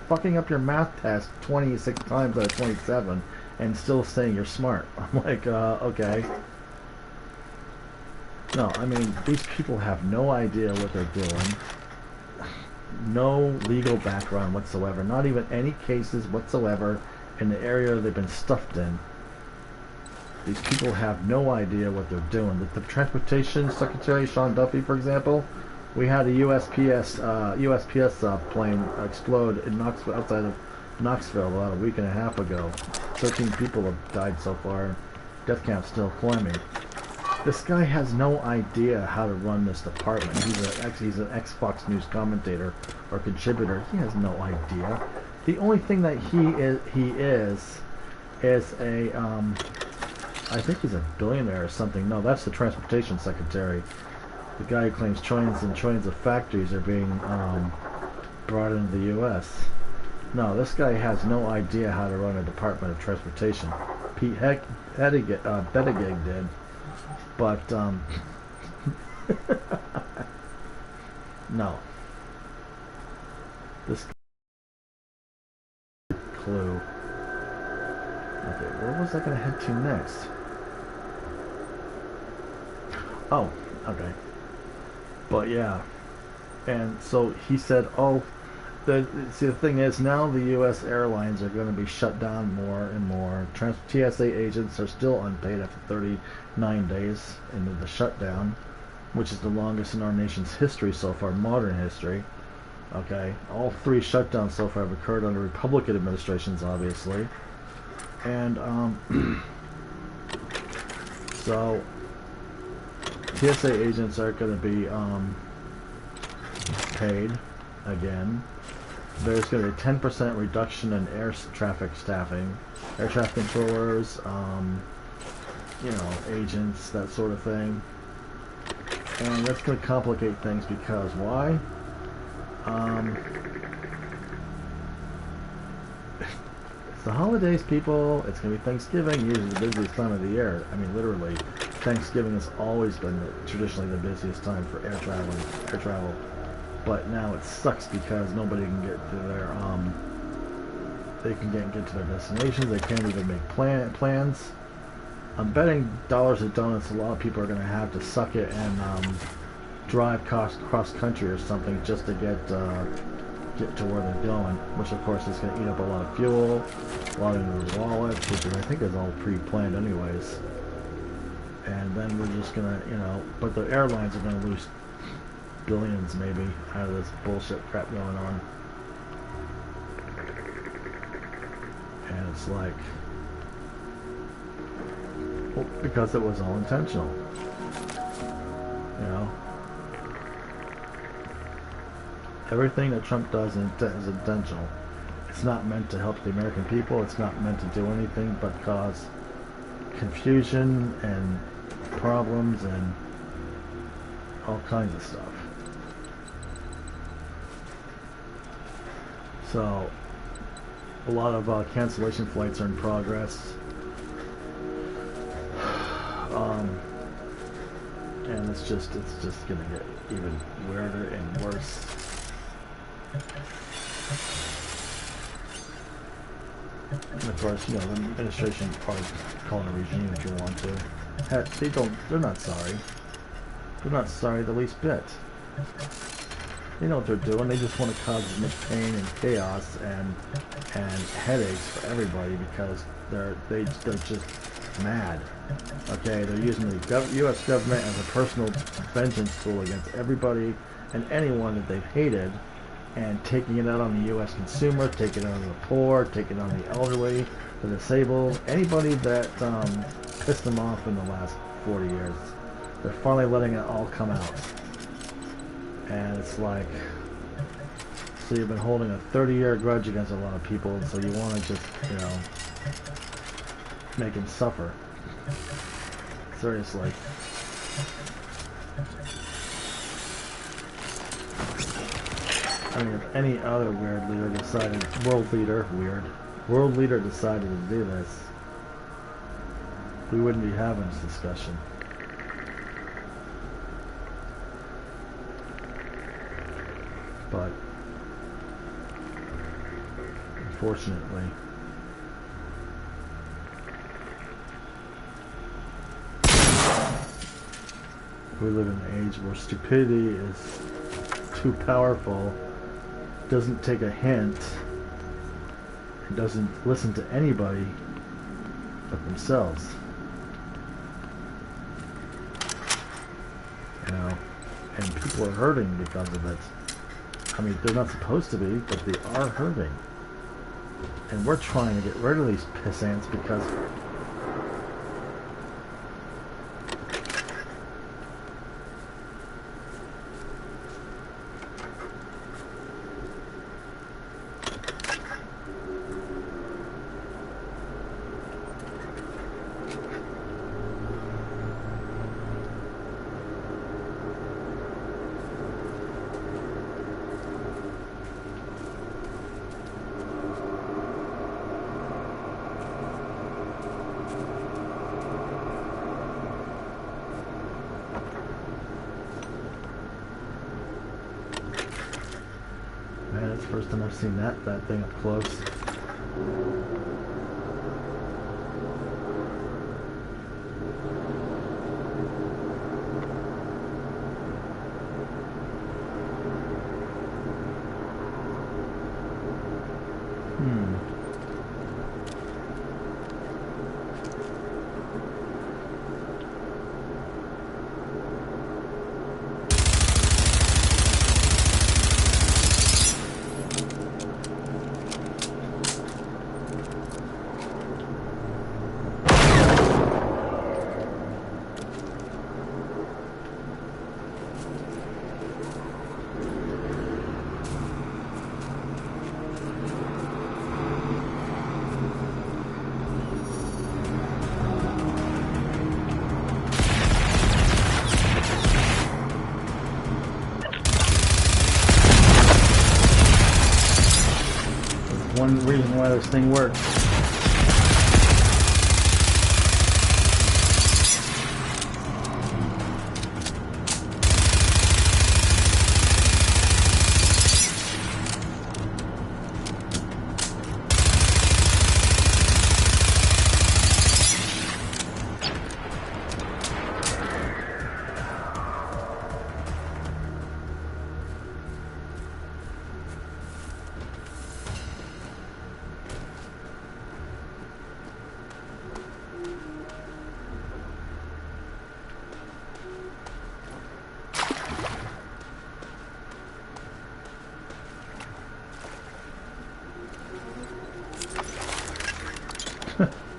fucking up your math test 26 times out of 27 and still saying you're smart. I'm like, okay. No, I mean, these people have no idea what they're doing. No legal background whatsoever. Not even any cases whatsoever in the area they've been stuffed in. These people have no idea what they're doing. The Transportation Secretary, Sean Duffy, for example, we had a USPS plane explode in Knoxville, outside of Knoxville, about a week and a half ago. 13 people have died so far. Death count's still climbing. This guy has no idea how to run this department. He's an ex-Fox News commentator or contributor. He has no idea. The only thing that he is a I think he's a billionaire or something. No, that's the Transportation Secretary. The guy who claims trillions and trillions of factories are being brought into the U.S. No, this guy has no idea how to run a Department of Transportation. Pete Buttigieg did, but no. This clue. Okay, where was I going to head to next? Oh, okay. But yeah, And so he said, "Oh, see, the thing is, now the U.S. airlines are going to be shut down more and more. TSA agents are still unpaid after 39 days into the shutdown, which is the longest in our nation's history so far, modern history. Okay, all three shutdowns so far have occurred under Republican administrations, obviously, and so TSA agents are going to be paid again. There's going to be a 10% reduction in air traffic staffing, air traffic controllers, agents, that sort of thing. And that's going to complicate things because why? It's the holidays, people. It's going to be Thanksgiving, usually the busiest time of the year. I mean, literally, Thanksgiving has always been traditionally the busiest time for air travel. But now it sucks because nobody can get to their they can get to their destinations. They can't even make plans. I'm betting dollars to donuts. A lot of people are going to have to suck it and drive cross country or something just to get to where they're going. Which of course is going to eat up a lot of fuel, a lot of their wallets, which I think is all pre-planned anyways. And then we're just gonna, but the airlines are going to lose billions maybe out of this bullshit crap going on. And it's like, well, because it was all intentional. Everything that Trump does is intentional. It's not meant to help the American people. It's not meant to do anything but cause confusion and problems and all kinds of stuff. So a lot of cancellation flights are in progress, and it's just gonna get even weirder and worse. And of course, the administration probably call it a regime if you want to. Heck, they're not sorry. They're not sorry the least bit. They know what they're doing. They just want to cause as much pain and chaos and headaches for everybody because they're just mad. Okay, they're using the U.S. government as a personal vengeance tool against everybody and anyone that they've hated, and taking it out on the U.S. consumer, taking it on the poor, taking it on the elderly, the disabled, anybody that pissed them off in the last 40 years. They're finally letting it all come out. And it's like, so you've been holding a 30-year grudge against a lot of people, and so you want to just, make them suffer. Seriously. I mean, if any other world leader decided to do this, we wouldn't be having this discussion. But unfortunately, we live in an age where stupidity is too powerful, doesn't take a hint, and doesn't listen to anybody but themselves. And people are hurting because of it. I mean, they're not supposed to be, but they are hurting. And we're trying to get rid of these pissants because it's the first time I've seen that thing up close. one reason why this thing works.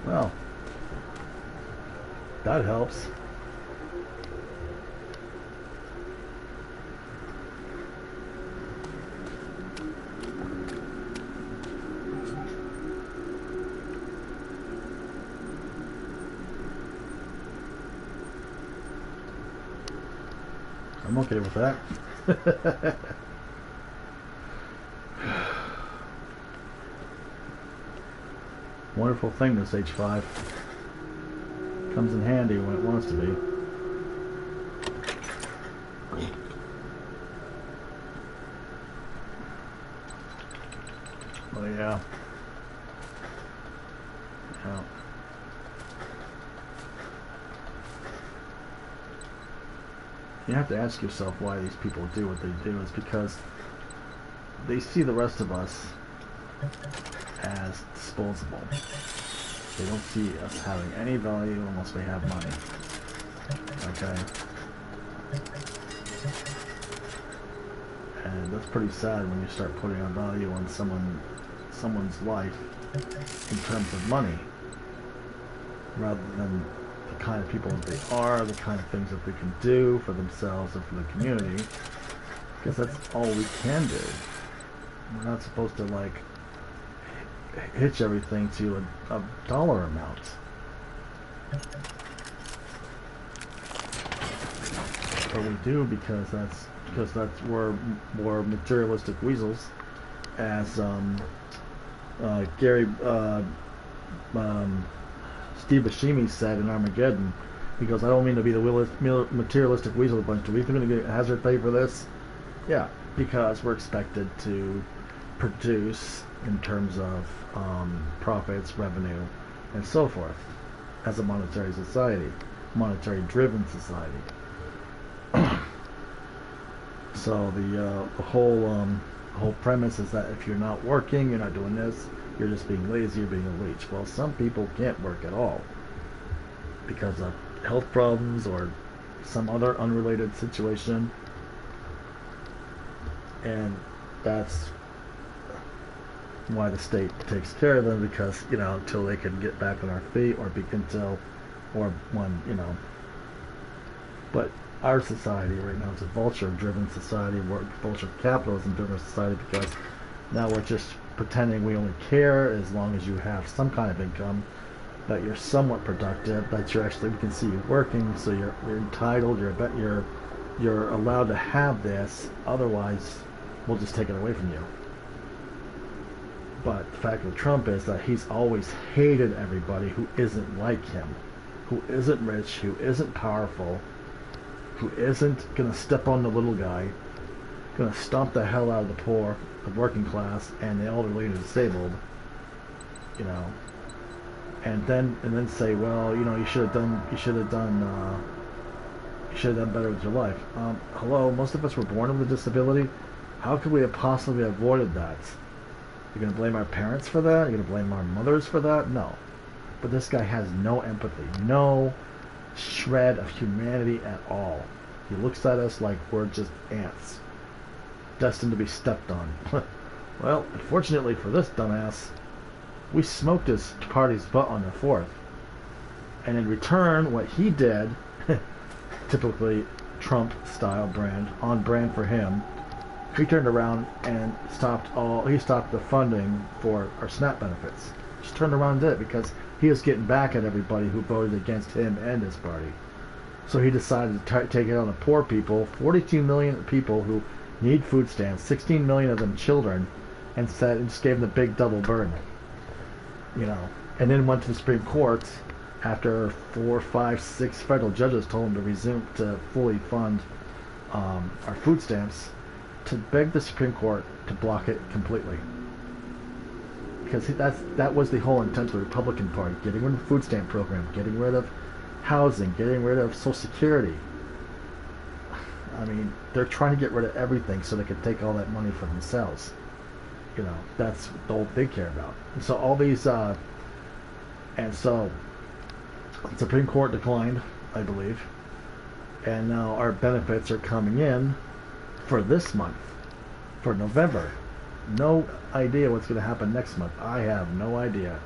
Well, that helps. I'm okay with that. Wonderful thing, this H5. Comes in handy when it wants to be. Oh yeah. Yeah. You have to ask yourself why these people do what they do. It's because they see the rest of us as disposable. They don't see us having any value unless we have money. Okay? And that's pretty sad when you start putting a value on someone's life in terms of money, rather than the kind of people that they are, the kind of things that they can do for themselves and for the community, because that's all we can do. We're not supposed to, like, hitch everything to a dollar amount. But we do, because we're more materialistic weasels, as Steve Buscemi said in Armageddon. He goes, "I don't mean to be the materialistic weasel bunch. Do we think we're going to get hazard pay for this?" Yeah, because we're expected to produce in terms of profits, revenue, and so forth, as a monetary society, monetary-driven society. So the whole premise is that if you're not working, you're not doing this, you're just being lazy, you're being a leech. Well, some people can't work at all because of health problems or some other unrelated situation, and that's why the state takes care of them, because, you know, until they can get back on our feet, or when. But our society right now is a vulture-driven society, vulture capitalism-driven society, because now we're just pretending we only care as long as you have some kind of income, that you're somewhat productive, that you're actually, we can see you working, so you're entitled, you're allowed to have this, otherwise we'll just take it away from you. But the fact with Trump is that he's always hated everybody who isn't like him, who isn't rich, who isn't powerful, who isn't going to step on the little guy, going to stomp the hell out of the poor, the working class, and the elderly and the disabled, you know, and then say, well, you know, you should have done better with your life. Hello, most of us were born with a disability. How could we have possibly avoided that? You're going to blame our parents for that? You're going to blame our mothers for that? No. But this guy has no empathy, no shred of humanity at all. He looks at us like we're just ants, destined to be stepped on. Well, unfortunately for this dumbass, we smoked his party's butt on the 4th. And in return, what he did, typically Trump-style brand, on brand for him, he turned around and stopped the funding for our SNAP benefits. Just turned around and did it because he was getting back at everybody who voted against him and his party. So he decided to take it on the poor people, 42 million people who need food stamps, 16 million of them children, and said, and just gave him the big double bird, you know, and then went to the Supreme Court after 4, 5, 6 federal judges told him to resume to fully fund our food stamps, to beg the Supreme Court to block it completely. Because that was the whole intent of the Republican Party: getting rid of the food stamp program, getting rid of housing, getting rid of Social Security. I mean, they're trying to get rid of everything so they can take all that money for themselves. You know, that's all they care about. And so all these, and so the Supreme Court declined, I believe, and now our benefits are coming in for this month, for November. No idea what's going to happen next month. I have no idea.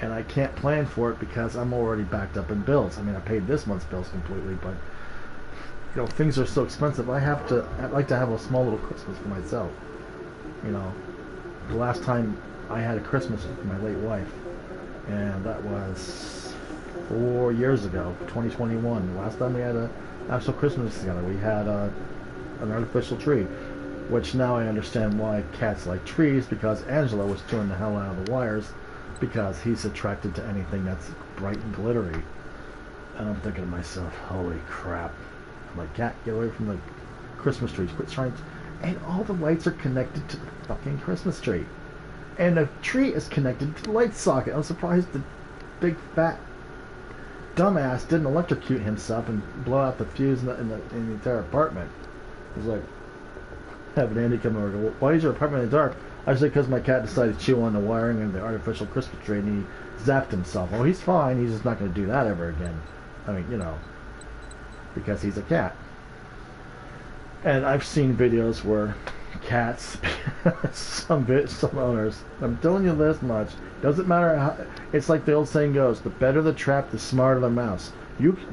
And I can't plan for it because I'm already backed up in bills. I mean, I paid this month's bills completely, but you know, things are so expensive. I'd like to have a small little Christmas for myself. You know, the last time I had a Christmas with my late wife, and that was 4 years ago, 2021. The last time we had an actual Christmas together, we had an artificial tree, which now I understand why cats like trees, because Angelo was chewing the hell out of the wires because he's attracted to anything that's bright and glittery. And I'm thinking to myself, holy crap. I'm like, cat, get away from the Christmas trees. Quit trying to... And all the lights are connected to the fucking Christmas tree. And the tree is connected to the light socket. I'm surprised the big fat dumbass didn't electrocute himself and blow out the fuse in the entire apartment. It was like, having Andy come over and go, why is your apartment in the dark? I said, because my cat decided to chew on the wiring and the artificial Christmas tree and he zapped himself. Oh, he's fine. He's just not going to do that ever again. I mean, you know, because he's a cat. And I've seen videos where cats, some owners, I'm telling you this much, doesn't matter how, it's like the old saying goes, the better the trap, the smarter the mouse.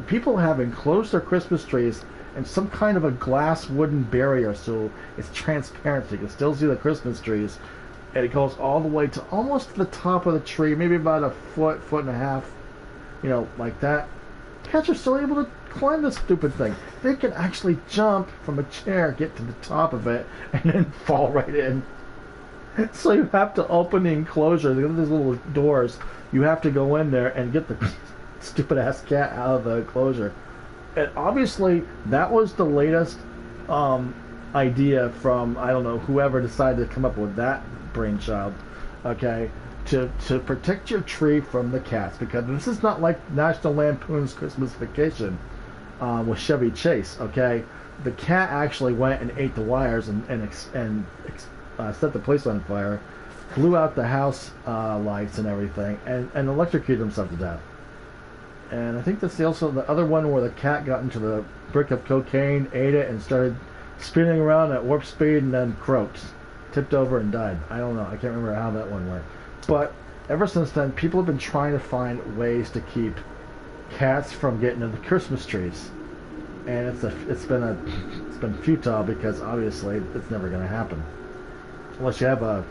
People have enclosed their Christmas trees in some kind of a glass wooden barrier so it's transparent so you can still see the Christmas trees, and it goes all the way to almost the top of the tree, maybe about a foot and a half, you know, like that. Cats are still able to climb this stupid thing. They can actually jump from a chair, get to the top of it, and then fall right in. So you have to open the enclosure. They have these little doors. You have to go in there and get the stupid ass cat out of the enclosure. And obviously, that was the latest idea from, I don't know, whoever decided to come up with that brainchild, okay, to protect your tree from the cats, because this is not like National Lampoon's Christmas Vacation with Chevy Chase, okay? The cat actually went and ate the wires and set the place on fire, blew out the house lights and everything, and electrocuted himself to death. And I think that's also the other one where the cat got into the brick of cocaine, ate it, and started spinning around at warp speed and then croaked. Tipped over and died. I don't know. I can't remember how that one went. But ever since then, people have been trying to find ways to keep cats from getting into the Christmas trees. And it's been futile because obviously it's never going to happen. Unless you have an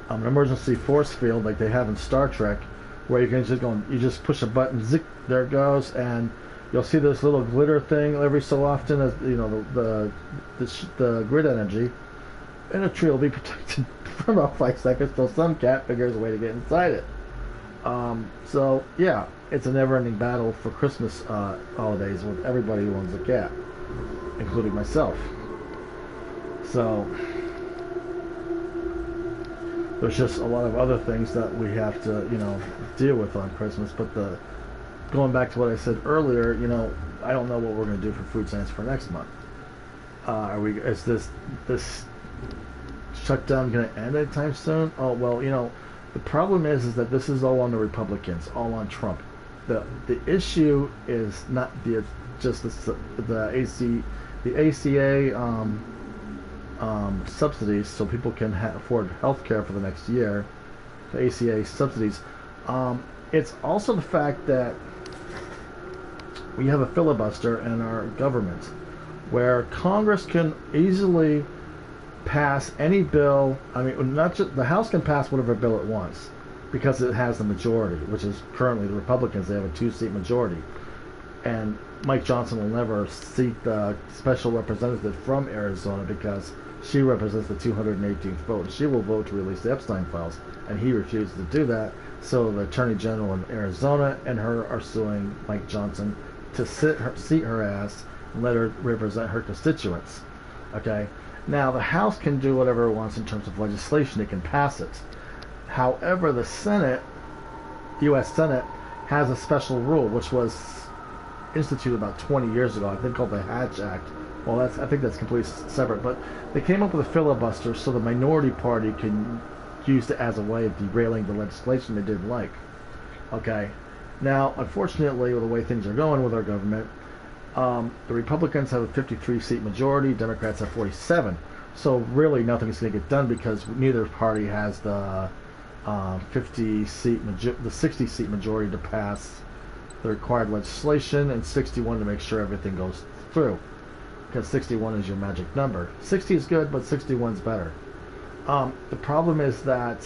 emergency force field like they have in Star Trek, where you can you just push a button, zick, there it goes, and you'll see this little glitter thing every so often, as you know, the grid energy, and a tree will be protected for about 5 seconds till some cat figures a way to get inside it. So yeah, it's a never-ending battle for Christmas holidays with everybody who owns a cat, including myself. So there's just a lot of other things that we have to, you know, deal with on Christmas. But going back to what I said earlier, you know, I don't know what we're going to do for food stamps for next month. Is this shutdown going to end anytime soon? Oh well, you know, the problem is that this is all on the Republicans, all on Trump. The issue is not just the ACA subsidies, so people can afford health care for the next year, the ACA subsidies. It's also the fact that we have a filibuster in our government where Congress can easily pass any bill. I mean, not just the House can pass whatever bill it wants because it has the majority, which is currently the Republicans. They have a 2-seat majority, and Mike Johnson will never seat the special representative from Arizona because She represents the 218th vote. She will vote to release the Epstein files, and he refuses to do that. So the Attorney General in Arizona and her are suing Mike Johnson to seat her ass and let her represent her constituents. Okay? Now, the House can do whatever it wants in terms of legislation. It can pass it. However, the Senate, U.S. Senate, has a special rule, which was instituted about 20 years ago, I think called the Hatch Act. Well, I think that's completely separate, but they came up with a filibuster so the minority party can use it as a way of derailing the legislation they didn't like. Okay. Now, unfortunately, with the way things are going with our government, the Republicans have a 53-seat majority, Democrats have 47. So really, nothing's going to get done because neither party has the 60-seat majority to pass the required legislation, and 61 to make sure everything goes through. Because 61 is your magic number. 60 is good, but 61 is better. The problem is that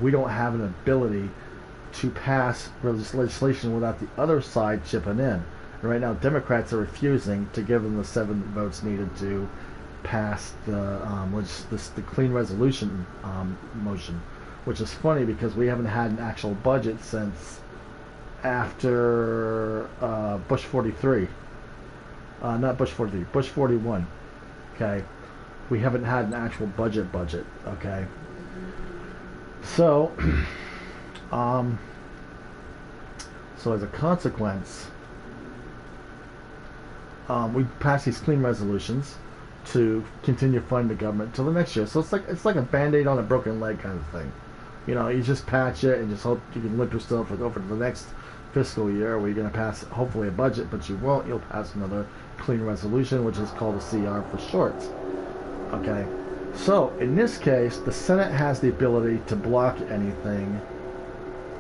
we don't have an ability to pass legislation without the other side chipping in. And right now, Democrats are refusing to give them the 7 votes needed to pass the clean resolution motion, which is funny because we haven't had an actual budget since after Bush 43. Not Bush 43, Bush 41. Okay, we haven't had an actual budget. Okay, so so as a consequence, we pass these clean resolutions to continue funding the government till the next year. So it's like a band-aid on a broken leg kind of thing. You know, you just patch it and just hope you can limp yourself over to the next fiscal year where you're going to pass hopefully a budget, but you won't. You'll pass another clean resolution, which is called a CR for short. Okay, so in this case, the Senate has the ability to block anything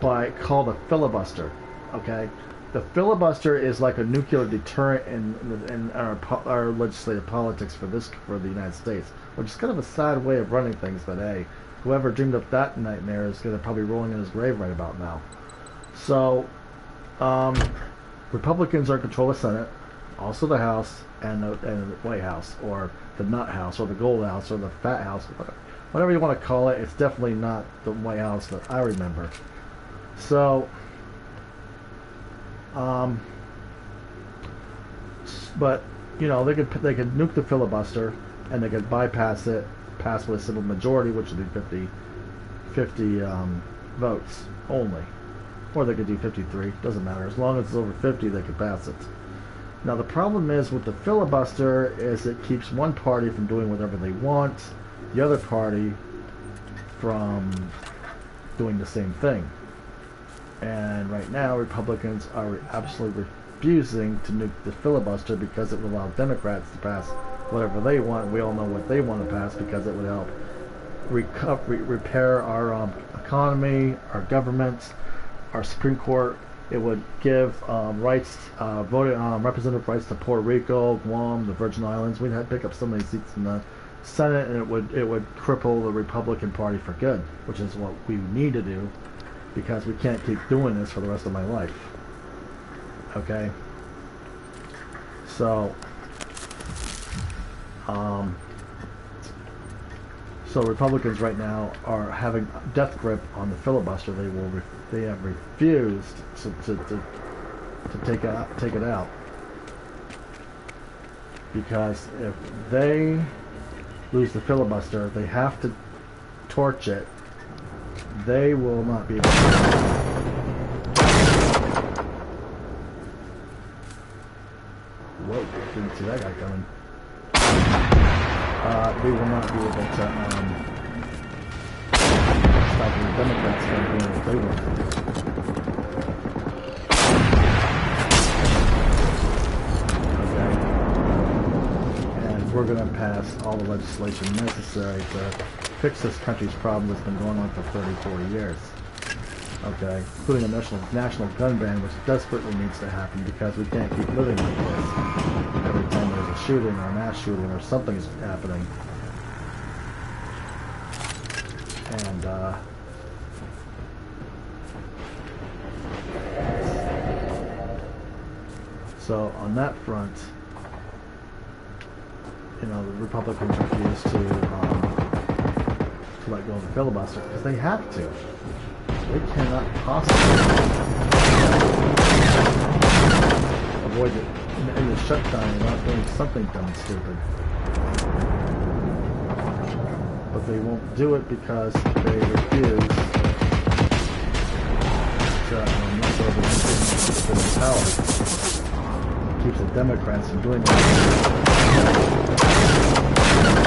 by called a filibuster. Okay, the filibuster is like a nuclear deterrent in our legislative politics for the United States, which is kind of a sad way of running things. But hey, whoever dreamed up that nightmare is going to probably rolling in his grave right about now. So Republicans are in control of the Senate, also the House and the White House, or the Nut House, or the Gold House, or the Fat House, whatever you want to call it. It's definitely not the White House that I remember. So, but you know, they could nuke the filibuster and they could bypass it, pass with a simple majority, which would be 50 votes only. Or they could do 53, doesn't matter. As long as it's over 50, they could pass it. Now the problem is with the filibuster is it keeps one party from doing whatever they want, the other party from doing the same thing. And right now, Republicans are absolutely refusing to nuke the filibuster because it would allow Democrats to pass whatever they want. We all know what they want to pass because it would help repair our economy, our government, our Supreme Court. It would give representative rights to Puerto Rico, Guam, the Virgin Islands. We'd have to pick up so many seats in the Senate, and it would cripple the Republican Party for good, which is what we need to do, because we can't keep doing this for the rest of my life. Okay? So, so Republicans right now are having death grip on the filibuster. They have refused to take it out, because if they lose the filibuster, they have to torch it. They will not be able to. Whoa, didn't see that guy coming. They will not be able to stop the Democrats from doing what they want. Okay. And we're going to pass all the legislation necessary to fix this country's problem that's been going on for 30, 40 years. Okay, including a national gun ban, which desperately needs to happen because we can't keep living like this. Every time there's a shooting or a mass shooting or something is happening. And, so on that front, you know, the Republicans refuse to let go of the filibuster because they have to. They cannot possibly avoid it in the shutdown without doing something dumb and stupid. But they won't do it because they refuse to not go over the power. Keeps the Democrats from doing that.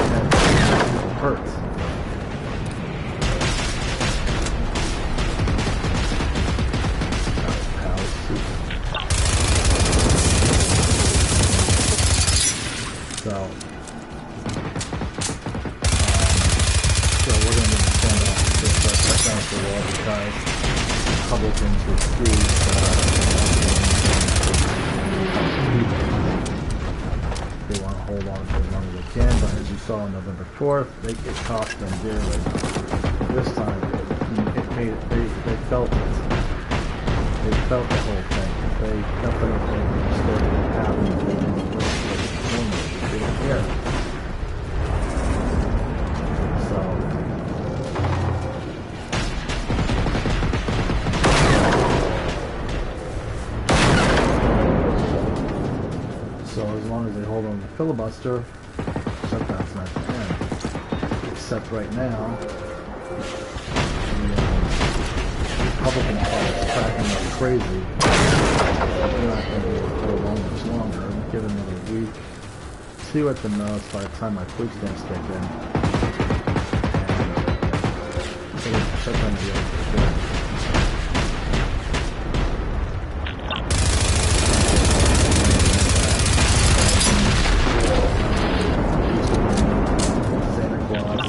And it hurts. So we're going to stand up to shut down the wall because Republicans refuse they want to hold on for as long as they can, but as you saw on November 4th, it cost them dearly. This time, it made it, they felt it. They felt the whole thing. They definitely understood what happened. They didn't they don't care. So as long as they hold on the filibuster, shutdown's not going to end. Except right now, the Republican Party is cracking up crazy. They're not going to be able to hold on much longer. Give it another week. 2 at the most by the time my food stamps kick in. And so the shutdown will be over for good. Santa Claus.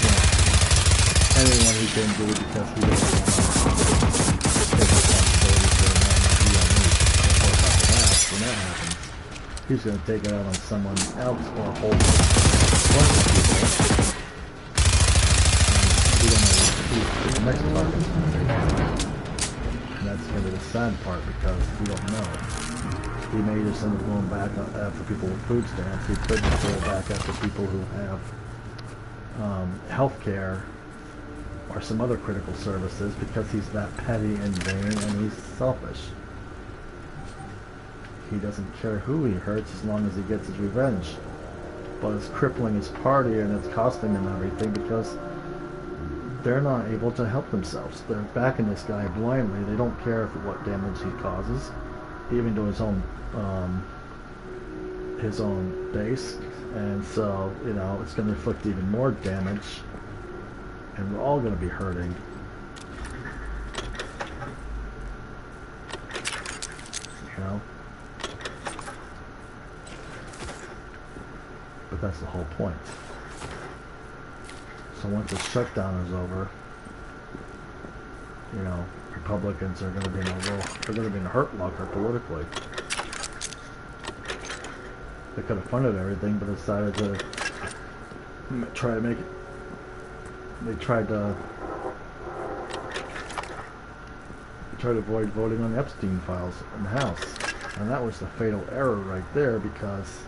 Yeah. Anyone who can do it because he doesn't want to take responsibility for it. When that happens. He's going to take it out on someone else or a whole bunch of people. We don't know who the next target is going to be. And that's going to be the sad part because we don't know. He may just end up going back after people with food stamps. He could go back after people who have health care or some other critical services because he's that petty and vain and he's selfish. He doesn't care who he hurts as long as he gets his revenge. But it's crippling his party and it's costing them everything because they're not able to help themselves. They're backing this guy blindly. They don't care what damage he causes, even to his own base. And so, you know, it's going to inflict even more damage. And we're all going to be hurting. You know? But that's the whole point. So once the shutdown is over, you know, Republicans are going to be in a hurt locker politically. They could have funded everything, but decided to try to make it. They tried to avoid voting on the Epstein files in the House, and that was the fatal error right there because.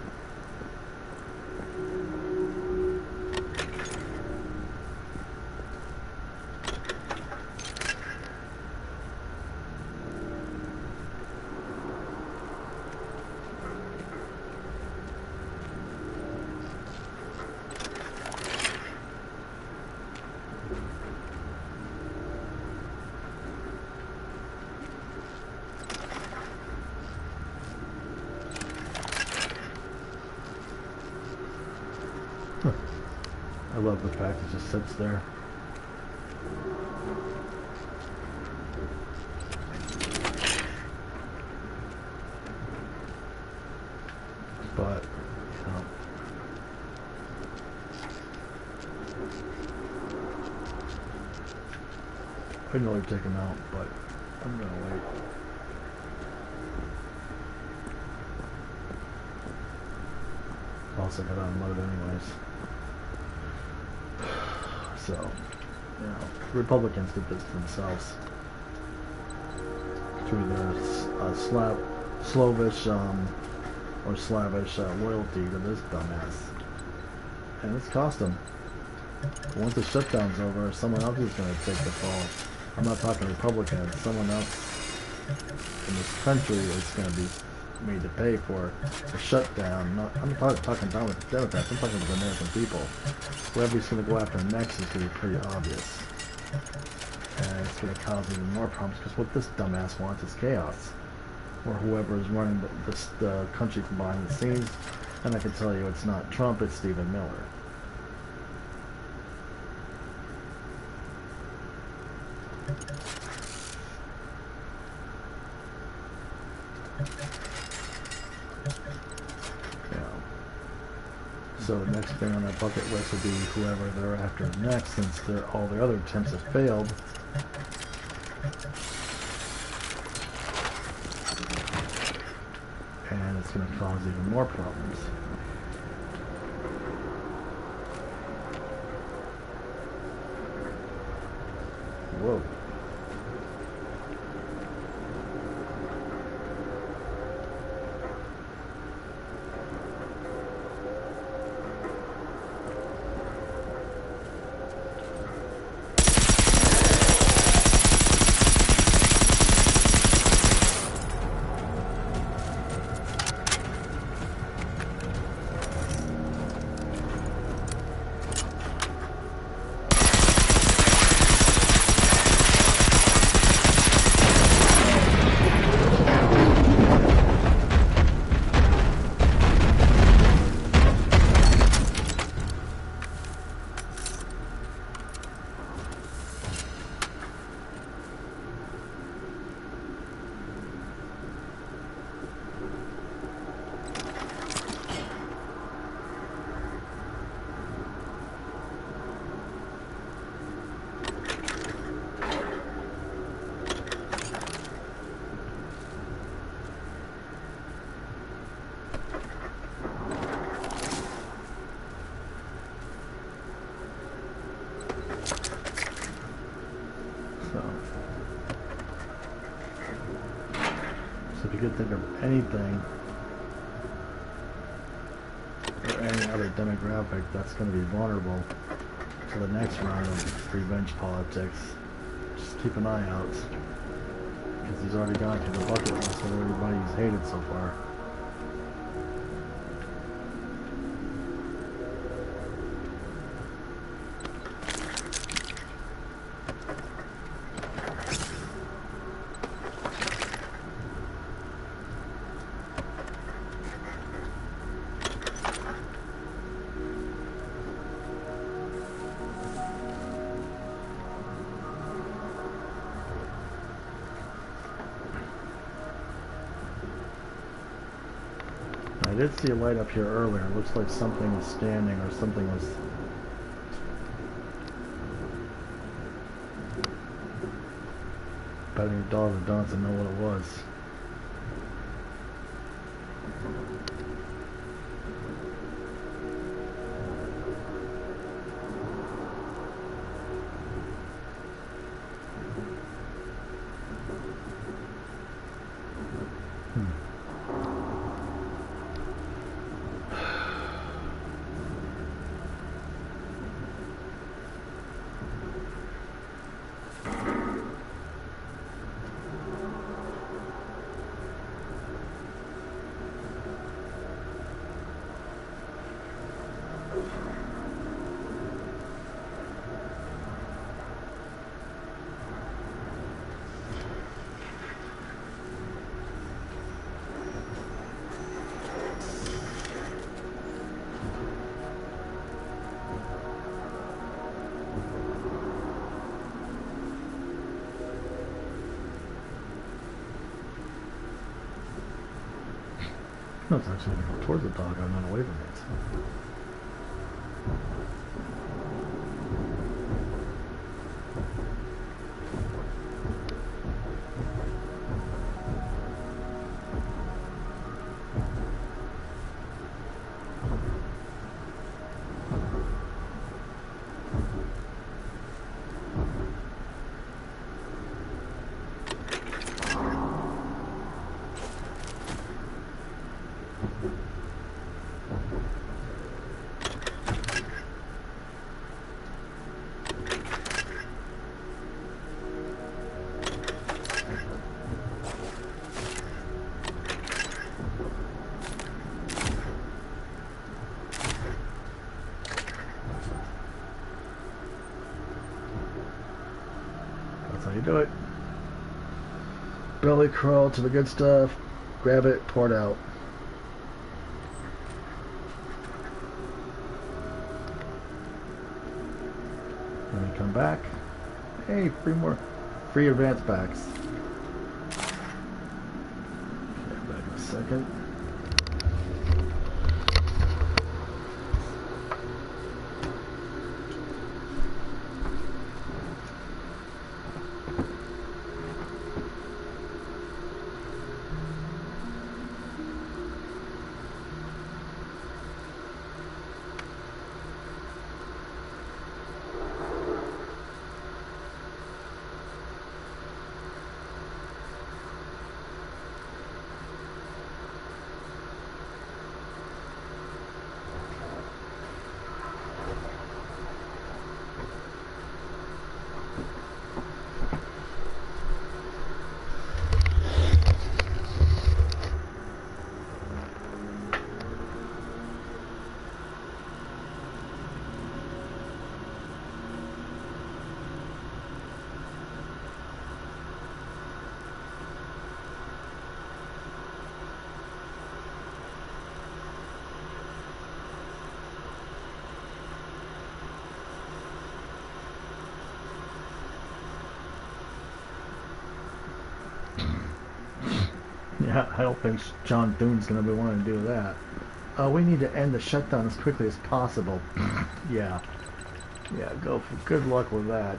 I love the fact it just sits there. But, you know, I'd really take him out, but I'm gonna wait. Also got to unload anyways. So, you know, Republicans did this themselves through their slavish or slavish loyalty to this dumbass. And it's cost them. Once the shutdown's over, someone else is going to take the fall. I'm not talking Republicans. Someone else in this country is going to be made to pay for the shutdown. I'm not talking about the Democrats. I'm talking about the American people. Whoever's going to go after next is going to be pretty obvious. And it's going to cause even more problems because what this dumbass wants is chaos. Or whoever is running the country from behind the scenes. And I can tell you it's not Trump, it's Stephen Miller. So the next thing on that bucket list will be whoever they're after next, since all their other attempts have failed. And it's going to cause even more problems. Whoa. So if you could think of anything or any other demographic that's going to be vulnerable to the next round of revenge politics, just keep an eye out, because he's already gone through the bucket list of everybody he's hated so far. I did see a light up here earlier. It looks like something was standing or something was... betting your dollar to donuts to know what it was. No, it's actually towards the dog, I'm not away from it. Do it. Belly crawl to the good stuff. Grab it, pour it out. Then we come back. Hey, free advance packs. Okay, back in a second. Yeah, I don't think John Thune's going to be wanting to do that. We need to end the shutdown as quickly as possible. Yeah. Yeah, go for good luck with that.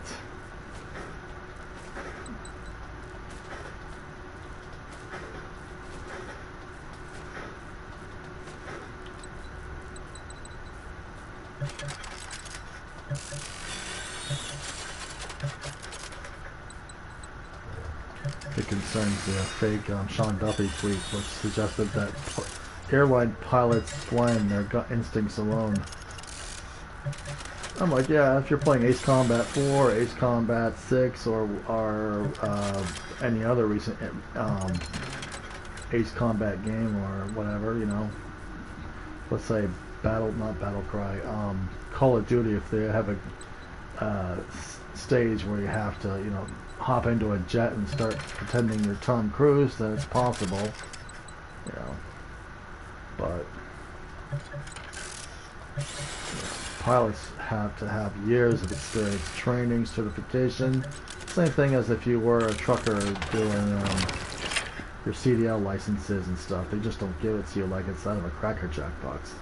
It concerns the fake Sean Duffy tweet, which suggested that airline pilots blame their gut instincts alone. I'm like, yeah, if you're playing Ace Combat 4, Ace Combat 6, or any other recent Ace Combat game or whatever, you know, let's say not Battle Cry, Call of Duty, if they have a stage where you have to, you know, hop into a jet and start pretending you're Tom Cruise, then it's possible, you know, but pilots have to have years of experience, training, certification, same thing as if you were a trucker doing your CDL licenses and stuff. They just don't give it to you like it's out of a Cracker Jack box.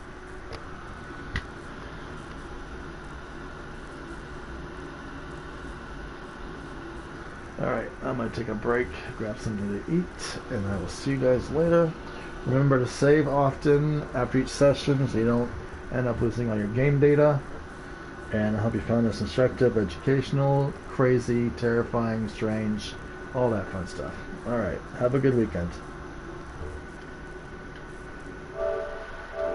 Alright, I'm going to take a break, grab something to eat, and I will see you guys later. Remember to save often after each session so you don't end up losing all your game data. And I hope you found this instructive, educational, crazy, terrifying, strange, all that fun stuff. Alright, have a good weekend.